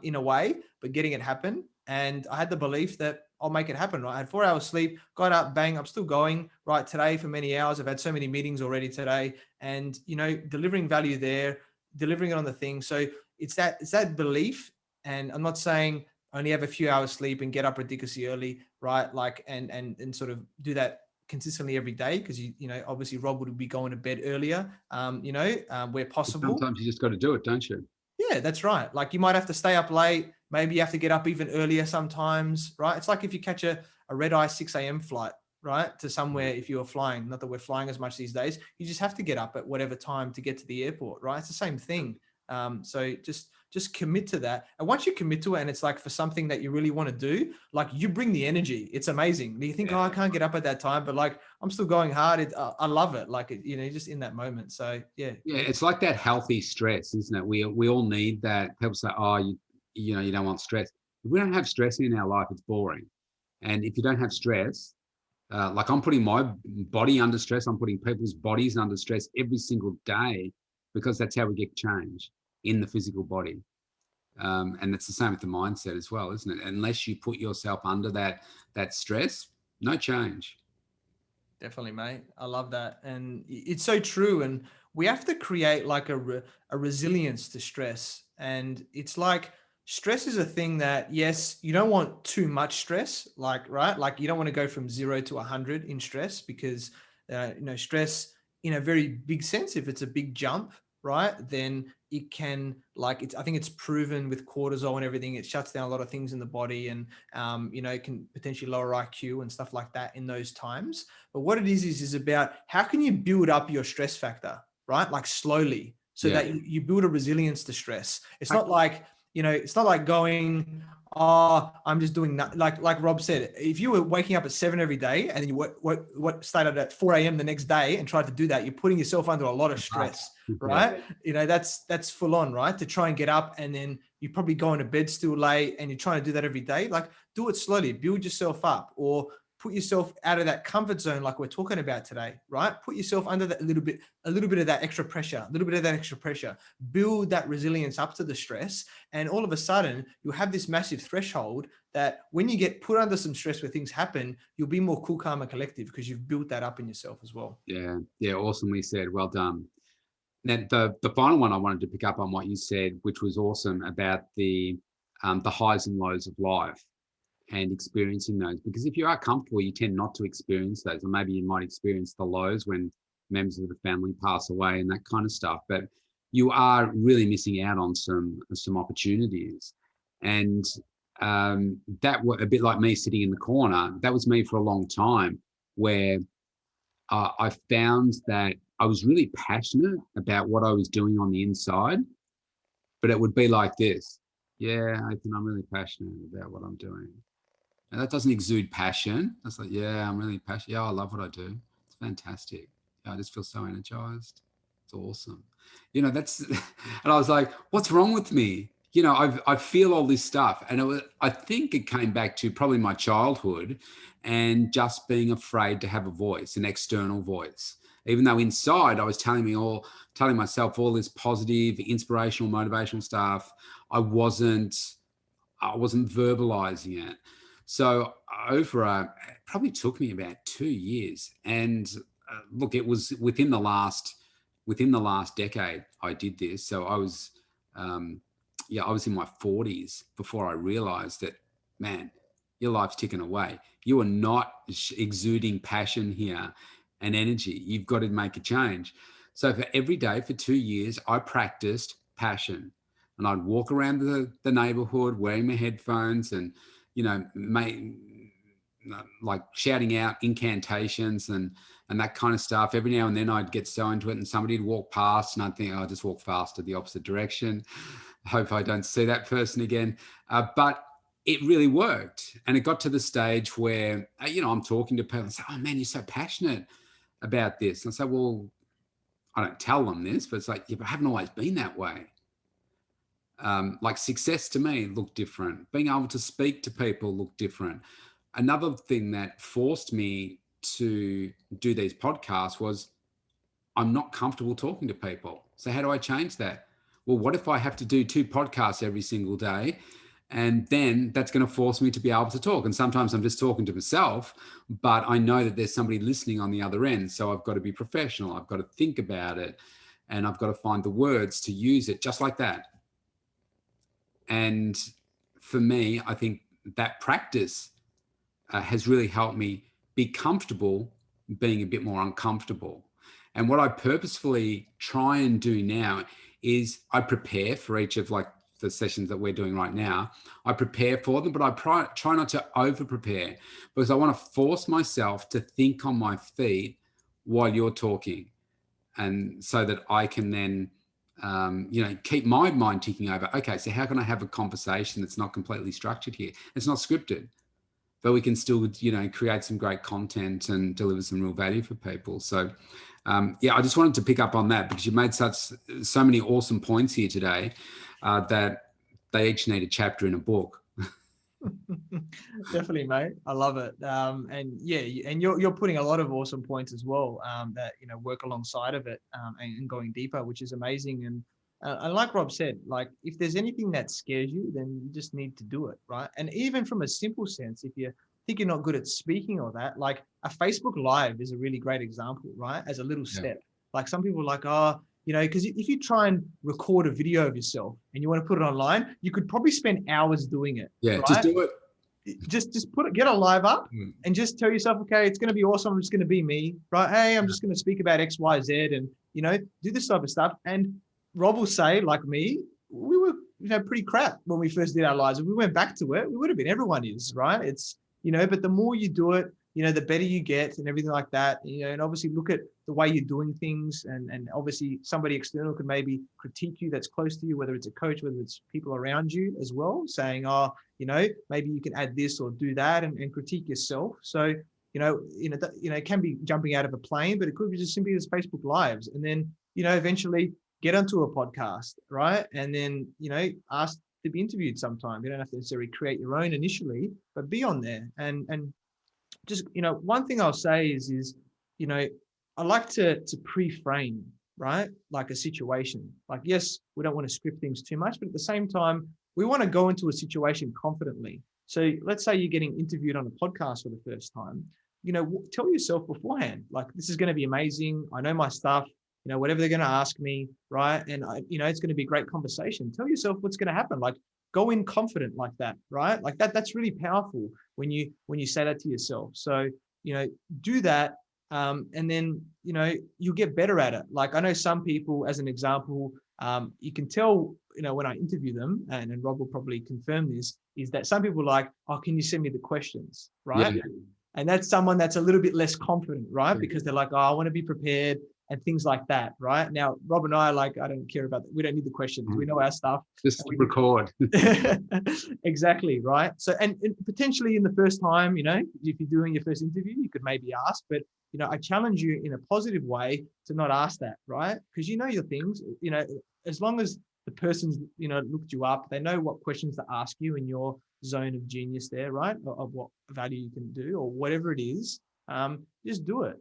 in a way, but getting it happen. And I had the belief that I'll make it happen, right? I had 4 hours sleep, got up, bang, I'm still going right today for many hours. I've had so many meetings already today, and, delivering value there, delivering it on the thing. So it's that belief. And I'm not saying only have a few hours sleep and get up ridiculously early, right? Like, and sort of do that consistently every day, because obviously Rob would be going to bed earlier, where possible. Sometimes you just got to do it, don't you? Yeah, that's right. Like, you might have to stay up late. Maybe you have to get up even earlier sometimes, right? It's like if you catch a red eye 6 a.m. flight, right, to somewhere, if you are flying, not that we're flying as much these days, you just have to get up at whatever time to get to the airport, right? It's the same thing. So just commit to that. And once you commit to it, and it's like for something that you really want to do, like, you bring the energy. It's amazing. You think, I can't get up at that time, but like, I'm still going hard. I love it. Like, just in that moment. So yeah. Yeah. It's like that healthy stress, isn't it? We all need that. People say, you don't want stress. If we don't have stress in our life, it's boring. And if you don't have stress, like, I'm putting my body under stress, I'm putting people's bodies under stress every single day, because that's how we get change in the physical body. And it's the same with the mindset as well, isn't it? Unless you put yourself under that stress, no change. Definitely, mate. I love that. And it's so true. And we have to create like a resilience to stress. And it's like, stress is a thing that, yes, you don't want too much stress, like, right? Like, you don't want to go from 0 to 100 in stress, because, stress in a very big sense, if it's a big jump, right, then it can, like, I think it's proven with cortisol and everything, it shuts down a lot of things in the body, and, it can potentially lower IQ and stuff like that in those times. But what it is about how can you build up your stress factor, right? Like, slowly, so that you build a resilience to stress. It's not like, it's not like going, I'm just doing that. Like Rob said, if you were waking up at 7 every day and then you started at 4 a.m. the next day and tried to do that, you're putting yourself under a lot of stress, right? That's full on, right? To try and get up, and then you're probably going to bed still late, and you're trying to do that every day. Like, do it slowly, build yourself up, or put yourself out of that comfort zone like we're talking about today, right? Put yourself under that a little bit of that extra pressure, build that resilience up to the stress. And all of a sudden you'll have this massive threshold that when you get put under some stress where things happen, you'll be more cool, calm, and collective because you've built that up in yourself as well. Yeah. Yeah. Awesomely said. Well done. Now, the final one I wanted to pick up on what you said, which was awesome about the highs and lows of life and experiencing those. Because if you are comfortable, you tend not to experience those, or maybe you might experience the lows when members of the family pass away and that kind of stuff. But you are really missing out on some opportunities. And that was a bit like me sitting in the corner. That was me for a long time, where I found that I was really passionate about what I was doing on the inside, but it would be like this. Yeah, I'm really passionate about what I'm doing. And that doesn't exude passion. That's like, yeah, I'm really passionate. Yeah, I love what I do. It's fantastic. Yeah, I just feel so energized. It's awesome. That's, and I was like, what's wrong with me? I feel all this stuff. And I think it came back to probably my childhood and just being afraid to have a voice, an external voice. Even though inside I was telling myself all this positive, inspirational, motivational stuff, I wasn't verbalizing it. So it probably took me about 2 years. And look, it was within the last decade I did this. So I was in my 40s before I realized that, man, your life's ticking away. You are not exuding passion here and energy. You've got to make a change. So for every day for 2 years, I practiced passion, and I'd walk around the neighborhood wearing my headphones and, like shouting out incantations and that kind of stuff. Every now and then I'd get so into it and somebody'd walk past and I'd think, I'll just walk faster the opposite direction. I hope I don't see that person again. But it really worked. And it got to the stage where, I'm talking to people and say, oh man, you're so passionate about this. And I say, well, I don't tell them this, but it's like, yeah, but I haven't always been that way. Like success to me looked different. Being able to speak to people looked different. Another thing that forced me to do these podcasts was I'm not comfortable talking to people. So how do I change that? Well, what if I have to do 2 podcasts every single day? And then that's going to force me to be able to talk. And sometimes I'm just talking to myself, but I know that there's somebody listening on the other end. So I've got to be professional. I've got to think about it. And I've got to find the words to use it just like that. And for me, I think that practice has really helped me be comfortable being a bit more uncomfortable. And what I purposefully try and do now is I prepare for each of like the sessions that we're doing right now. I prepare for them, but I try not to over prepare, because I want to force myself to think on my feet while you're talking. And so that I can then, keep my mind ticking over. Okay, so how can I have a conversation that's not completely structured here? It's not scripted, but we can still, create some great content and deliver some real value for people. So, I just wanted to pick up on that because you made so many awesome points here today that they each need a chapter in a book. Definitely, mate. I love it. And you're putting a lot of awesome points as well that work alongside of it and going deeper, which is amazing. And like Rob said, like if there's anything that scares you, then you just need to do it, right? And even from a simple sense, if you think you're not good at speaking or that, like a Facebook Live is a really great example, right? As a little step. Like some people are like, because if you try and record a video of yourself and you want to put it online, you could probably spend hours doing it. Yeah, right? just do it. Just get a live up and just tell yourself, okay, it's going to be awesome. I'm just going to be me, right? Hey, I'm just going to speak about X, Y, Z and, do this type of stuff. And Rob will say, like me, we were, pretty crap when we first did our lives. If we went back to it, we would have been, everyone is, right? It's, but the more you do it, the better you get and everything like that, and obviously look at the way you're doing things. And obviously somebody external could maybe critique you that's close to you, whether it's a coach, whether it's people around you as well, saying, maybe you can add this or do that and critique yourself. So, it can be jumping out of a plane, but it could be just simply as Facebook Lives. And then, eventually get onto a podcast, right? And then, ask to be interviewed sometime. You don't have to necessarily create your own initially, but be on there and just, one thing I'll say is, I like to pre-frame, right? Like a situation. Like, yes, we don't want to script things too much, but at the same time, we want to go into a situation confidently. So let's say you're getting interviewed on a podcast for the first time, tell yourself beforehand, like, this is going to be amazing. I know my stuff, whatever they're going to ask me, right? And it's going to be a great conversation. Tell yourself what's going to happen. Like, go in confident like that, right? Like that's really powerful when you say that to yourself. So, do that. And then, you'll get better at it. Like, I know some people, as an example, you can tell, when I interview them, and Rob will probably confirm this, is that some people are like, oh, can you send me the questions, right? Yeah. And that's someone that's a little bit less confident, right? Because they're like, oh, I want to be prepared and things like that, right? Now, Rob and I are like, I don't care about that. We don't need the questions. We know our stuff. Just record. Exactly, right? So, and potentially in the first time, if you're doing your first interview, you could maybe ask, but, I challenge you in a positive way to not ask that, right? Because you know your things, as long as the person's, looked you up, they know what questions to ask you in your zone of genius there, right? Of what value you can do or whatever it is, just do it.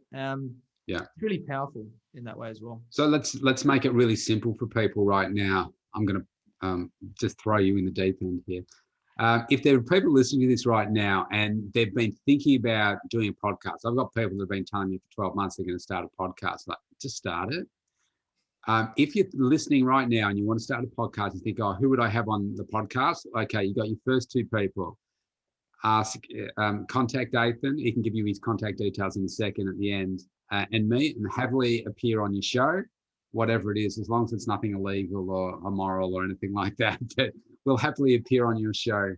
Yeah, it's really powerful in that way as well. So let's make it really simple for people right now. I'm going to just throw you in the deep end here. If there are people listening to this right now and they've been thinking about doing a podcast, I've got people that have been telling me for 12 months they're going to start a podcast. Like, just start it. If you're listening right now and you want to start a podcast and think, oh, who would I have on the podcast? Okay, you got your first two people. Contact Athin. He can give you his contact details in a second at the end. And me, and happily appear on your show, whatever it is, as long as it's nothing illegal or immoral or anything like that. But we'll happily appear on your show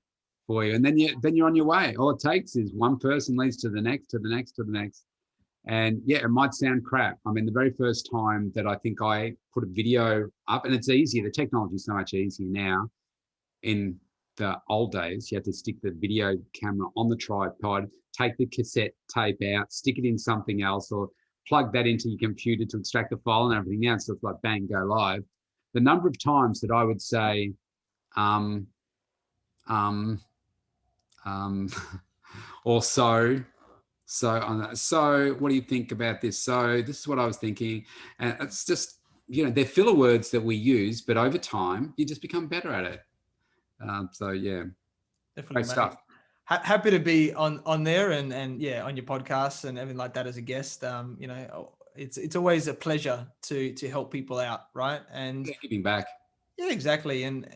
for you, and then you're on your way. All it takes is one person leads to the next, to the next, to the next. And yeah, it might sound crap. I mean, the very first time that I think I put a video up, and it's easier. The technology is so much easier now. In the old days, you had to stick the video camera on the tripod, take the cassette tape out, stick it in something else, or plug that into your computer to extract the file and everything else. So it's like bang, go live. The number of times that I would say, or so what do you think about this? So this is what I was thinking. And it's just, they're filler words that we use, but over time you just become better at it. So yeah, definitely, great stuff. Happy to be on there and yeah, on your podcast and everything like that as a guest. It's always a pleasure to help people out, right? And giving back. Yeah, exactly. And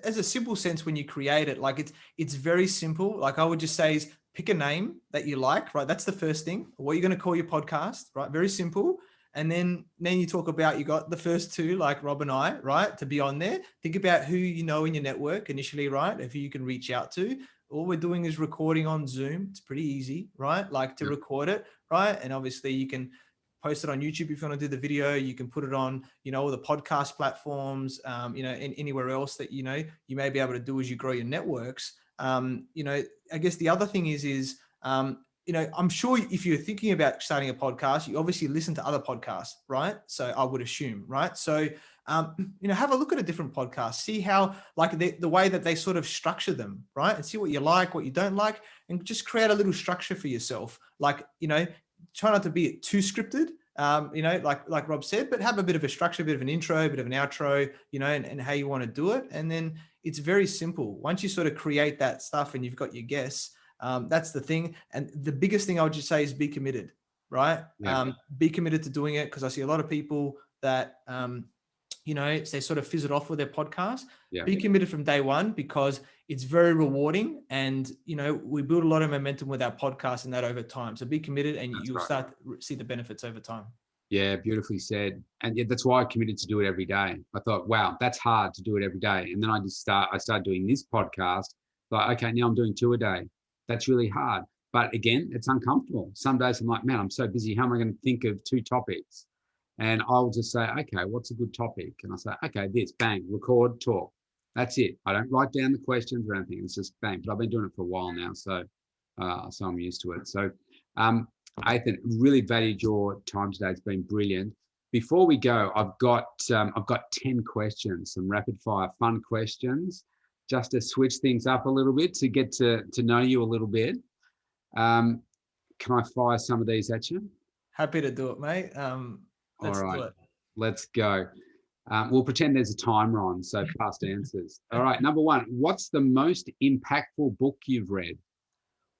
as a simple sense, when you create it, like it's very simple. Like I would just say is pick a name that you like, right? That's the first thing. What you're going to call your podcast, right? Very simple. And then you talk about, you got the first two, like Rob and I, right? To be on there. Think about who you know in your network initially, right? Who you can reach out to. All we're doing is recording on Zoom. It's pretty easy, right? Like to record it, right? And obviously you can post it on YouTube if you want to do the video. You can put it on, all the podcast platforms, and anywhere else that, you may be able to do as you grow your networks. I guess the other thing is I'm sure if you're thinking about starting a podcast, you obviously listen to other podcasts, right? So I would assume, right? So, have a look at a different podcast, see how like the way that they sort of structure them, right? And see what you like, what you don't like, and just create a little structure for yourself. Like, try not to be too scripted, like Rob said, but have a bit of a structure, a bit of an intro, a bit of an outro, and how you want to do it. And then it's very simple. Once you sort of create that stuff and you've got your guests, that's the thing. And the biggest thing I would just say is be committed, right? Yeah. Be committed to doing it, because I see a lot of people that, they sort of fizzle off with their podcast. Yeah. Be committed from day one, because it's very rewarding, and we build a lot of momentum with our podcast and that over time. So be committed, and you'll start to see the benefits over time. Yeah, beautifully said. And yeah, that's why I committed to do it every day. I thought, wow, that's hard to do it every day. And then I started doing this podcast. Like, okay, now I'm doing 2 a day. That's really hard. But again, it's uncomfortable. Some days I'm like, man, I'm so busy. How am I going to think of 2 topics? And I'll just say, okay, what's a good topic? And I say, okay, this, bang, record, talk. That's it. I don't write down the questions or anything. It's just bang. But I've been doing it for a while now, so I'm used to it. So, Athin, really valued your time today. It's been brilliant. Before we go, I've got 10 questions, some rapid fire fun questions, just to switch things up a little bit, to get to know you a little bit. Can I fire some of these at you? Happy to do it, mate. All Let's do right, it. let's go. We'll pretend there's a timer on, so fast answers. All right, number one, what's the most impactful book you've read?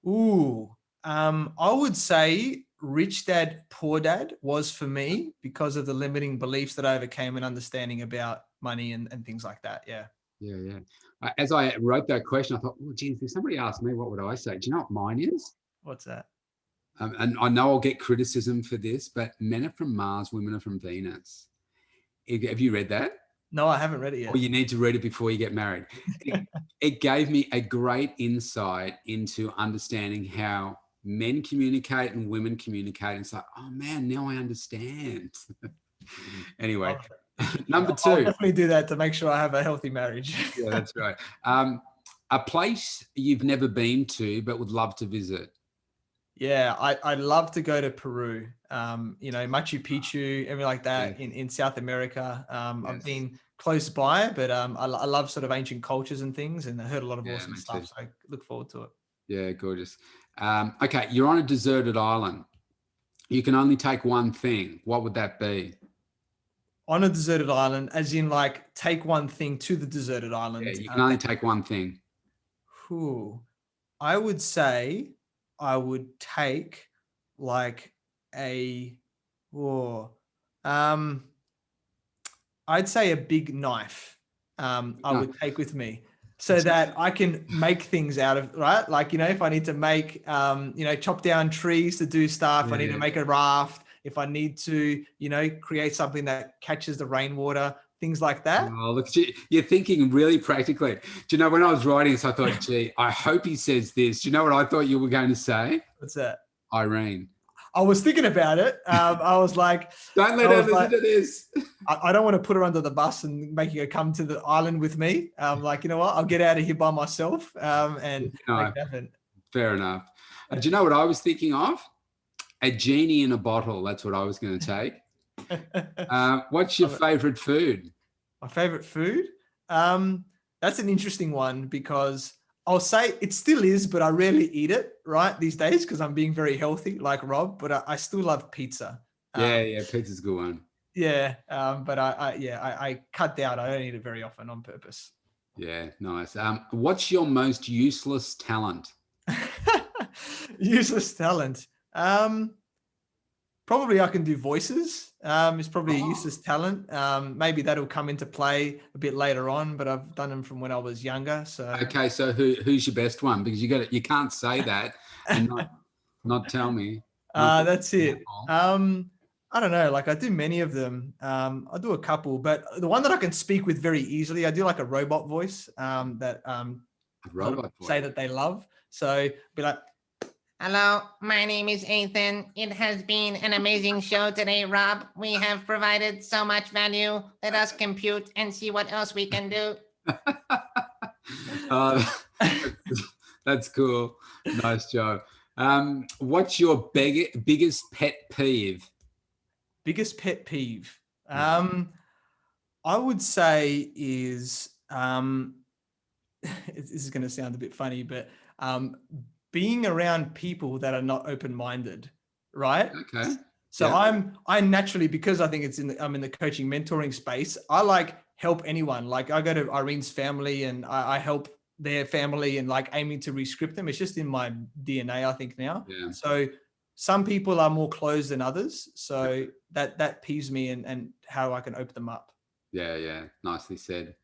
Ooh, I would say Rich Dad, Poor Dad was for me because of the limiting beliefs that I overcame and understanding about money and things like that. Yeah. Yeah, yeah. As I wrote that question, I thought, oh, geez, if somebody asked me, what would I say? Do you know what mine is? What's that? And I know I'll get criticism for this, but men are from Mars, women are from Venus. Have you read that? No, I haven't read it Or yet. you need to read it before you get married. It gave me a great insight into understanding how men communicate and women communicate. And it's like, oh man, now I understand. Anyway, number I'll two. definitely do that to make sure I have a healthy marriage. Yeah, that's right. A place you've never been to but would love to visit. Yeah, I'd love to go to Peru. Machu Picchu, everything like that Yeah. in South America. I've Yes. been close by, but I love sort of ancient cultures and things, and I heard a lot of Yeah, awesome me stuff. too. So I look forward to it. Yeah, gorgeous. Okay, you're on a deserted island. You can only take one thing. What would that be? On a deserted island, as in like take one thing to the deserted Yeah, island. you can only take one thing. I would say I would take like a, oh, um, I'd say a big knife. I No. would take with me so that I can make things out of, right? Like, if I need to make, chop down trees to do stuff, I need to Yeah. make a raft. If I need to, create something that catches the rainwater, things like that. Oh, look, you're thinking really practically. Do you know, when I was writing this, I thought, gee, I hope he says this. Do you know what I thought you were going to say? What's that? Irene. I was thinking about it. I was like, Don't let her listen to this. I don't want to put her under the bus and making her come to the island with me. Like, you know what? I'll get out of here by myself and make it happen. Fair enough. Do you know what I was thinking of? A genie in a bottle. That's what I was going to take. What's your favorite food? My favorite food? That's an interesting one because I'll say it still is, but I rarely eat it right these days because I'm being very healthy like Rob, but I still love pizza. Yeah, pizza's a good one. Yeah, but I cut down. I don't eat it very often on purpose. Yeah, nice. What's your most useless talent? Useless talent. Probably I can do voices. It's probably a useless talent. Maybe that'll come into play a bit later on, but I've done them from when I was younger. So okay, so who's your best one? Because you can't say that and not tell me. That's it. I don't know. Like I do many of them. I do a couple, but the one that I can speak with very easily, I do like a robot voice that robot voice. Say that they love. So be like, hello, my name is Athin. It has been an amazing show today, Rob. We have provided so much value. Let us compute and see what else we can do. That's cool. Nice job. What's your biggest pet peeve? Biggest pet peeve? I would say is, this is going to sound a bit funny, but being around people that are not open-minded, right? Okay. So yeah. I naturally, because I think I'm in the coaching mentoring space, I like help anyone. Like I go to Irene's family and I help their family and like aiming to rescript them. It's just in my DNA, I think now. Yeah. So some people are more closed than others. So that peeves me and how I can open them up. Yeah. Nicely said.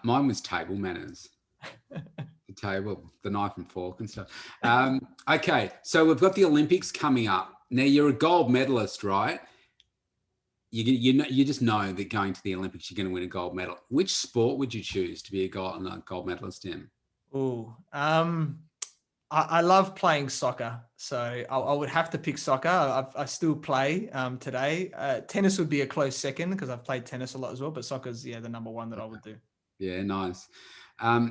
Mine was table manners. The table, the knife and fork and stuff. Okay, so we've got the Olympics coming up. Now you're a gold medalist, right? You just know that going to the Olympics, you're going to win a gold medal. Which sport would you choose to be a gold medalist in? Oh, I love playing soccer, so I would have to pick soccer. I still play today. Tennis would be a close second because I've played tennis a lot as well, but soccer's the number one that I would do. Yeah, nice.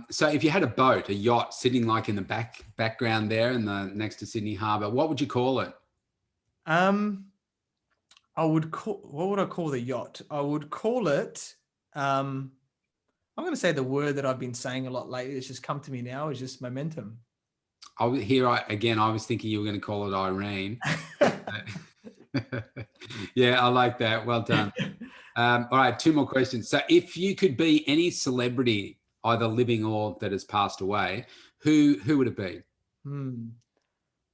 So if you had a boat, a yacht sitting like in the background there next to Sydney Harbour, what would you call it? What would I call the yacht? I would call it, I'm going to say the word that I've been saying a lot lately. It's just come to me now. Is just momentum. Again, I was thinking you were going to call it Irene. Yeah, I like that. Well done. All right, 2 more questions. So if you could be any celebrity, either living or that has passed away, who would it be?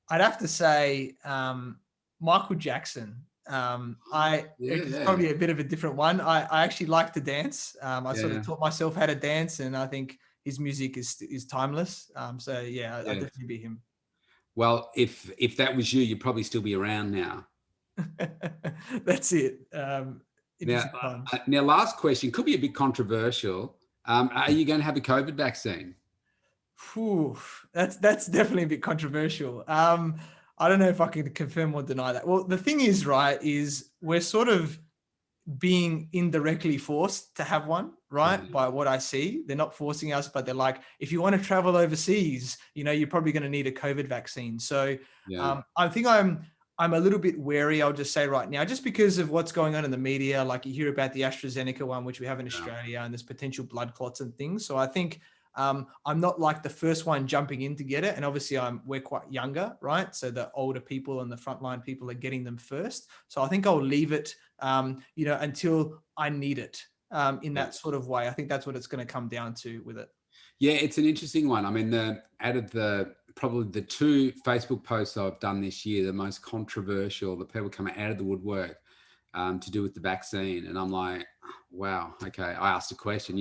I'd have to say Michael Jackson. It's Yeah. probably a bit of a different one. I actually like to dance. I sort Yeah. of taught myself how to dance, and I think his music is timeless. So yeah, I'd definitely be him. Well, if that was you, you'd probably still be around now. That's it. Now, last question could be a bit controversial. Are you going to have a COVID vaccine? Whew, that's definitely a bit controversial. I don't know if I can confirm or deny that. Well, the thing is, right, is we're sort of being indirectly forced to have one, right? By what I see, they're not forcing us, but they're like, if you want to travel overseas, you're probably going to need a COVID vaccine. So I think I'm a little bit wary. I'll just say right now, just because of what's going on in the media, like you hear about the AstraZeneca one, which we have in Australia, and there's potential blood clots and things. So I think I'm not like the first one jumping in to get it. And obviously we're quite younger, right? So the older people and the frontline people are getting them first. So I think I'll leave it, until I need it in that sort of way. I think that's what it's going to come down to with it. Yeah, it's an interesting one. I mean, out of probably the 2 Facebook posts I've done this year, the most controversial, the people coming out of the woodwork to do with the vaccine. And I'm like, wow, okay. I asked a question,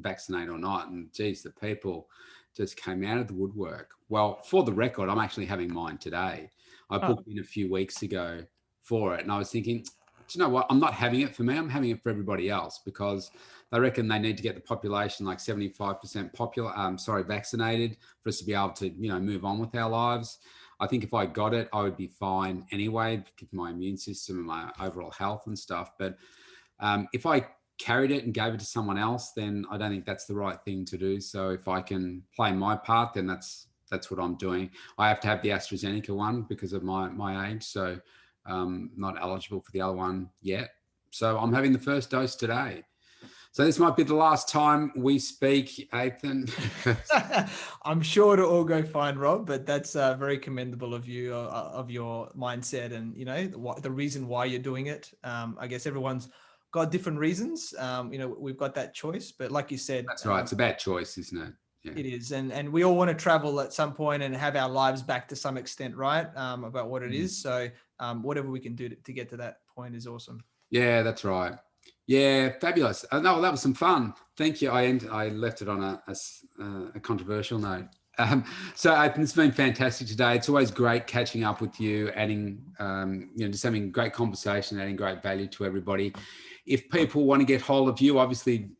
vaccinate or not. And geez, the people just came out of the woodwork. Well, for the record, I'm actually having mine today. I booked in a few weeks ago for it. And I was thinking, do you know what? I'm not having it for me. I'm having it for everybody else, because they reckon they need to get the population like 75% vaccinated for us to be able to, move on with our lives. I think if I got it, I would be fine anyway, because my immune system and my overall health and stuff. But if I carried it and gave it to someone else, then I don't think that's the right thing to do. So if I can play my part, then that's what I'm doing. I have to have the AstraZeneca one because of my age. So not eligible for the other one yet. So I'm having the first dose today. So this might be the last time we speak, Athin. I'm sure it'll all go fine, Rob, but that's very commendable of you, of your mindset and, the reason why you're doing it. I guess everyone's got different reasons. We've got that choice, but like you said. That's right. It's about choice, isn't it? Yeah. It is. And we all want to travel at some point and have our lives back to some extent, right? About what it is. So whatever we can do to get to that point is awesome. Yeah, that's right. Yeah, fabulous. No, that was some fun. Thank you. I left it on a controversial note. So it's been fantastic today. It's always great catching up with you, adding, just having great conversation, adding great value to everybody. If people want to get hold of you, obviously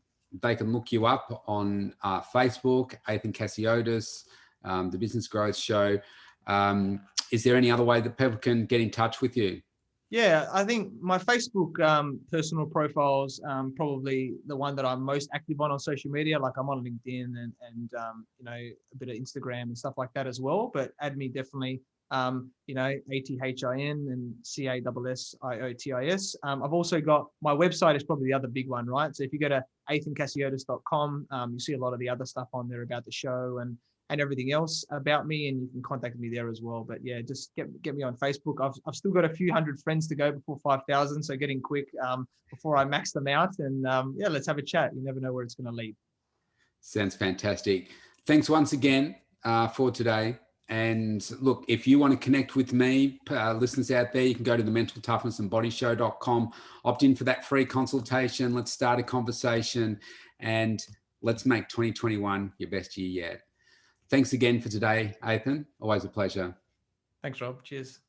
they can look you up on Facebook, Athin Cassiotis, the Business Growth Show. Is there any other way that people can get in touch with you? Yeah, I think my Facebook personal profile's probably the one that I'm most active on social media. Like I'm on LinkedIn and a bit of Instagram and stuff like that as well. But add me definitely, Athin and Cassiotis. I've also got my website is probably the other big one, right? So if you go to athincassiotis.com, you see a lot of the other stuff on there about the show and everything else about me, and you can contact me there as well. But yeah, just get me on Facebook. I've still got a few hundred friends to go before 5,000, so getting quick before I max them out. And let's have a chat. You never know where it's going to lead. Sounds fantastic. Thanks once again for today. And look, if you want to connect with me, listeners out there, you can go to the mentaltoughnessandbodyshow.com, opt in for that free consultation. Let's start a conversation and let's make 2021 your best year yet. Thanks again for today, Athin. Always a pleasure. Thanks, Rob. Cheers.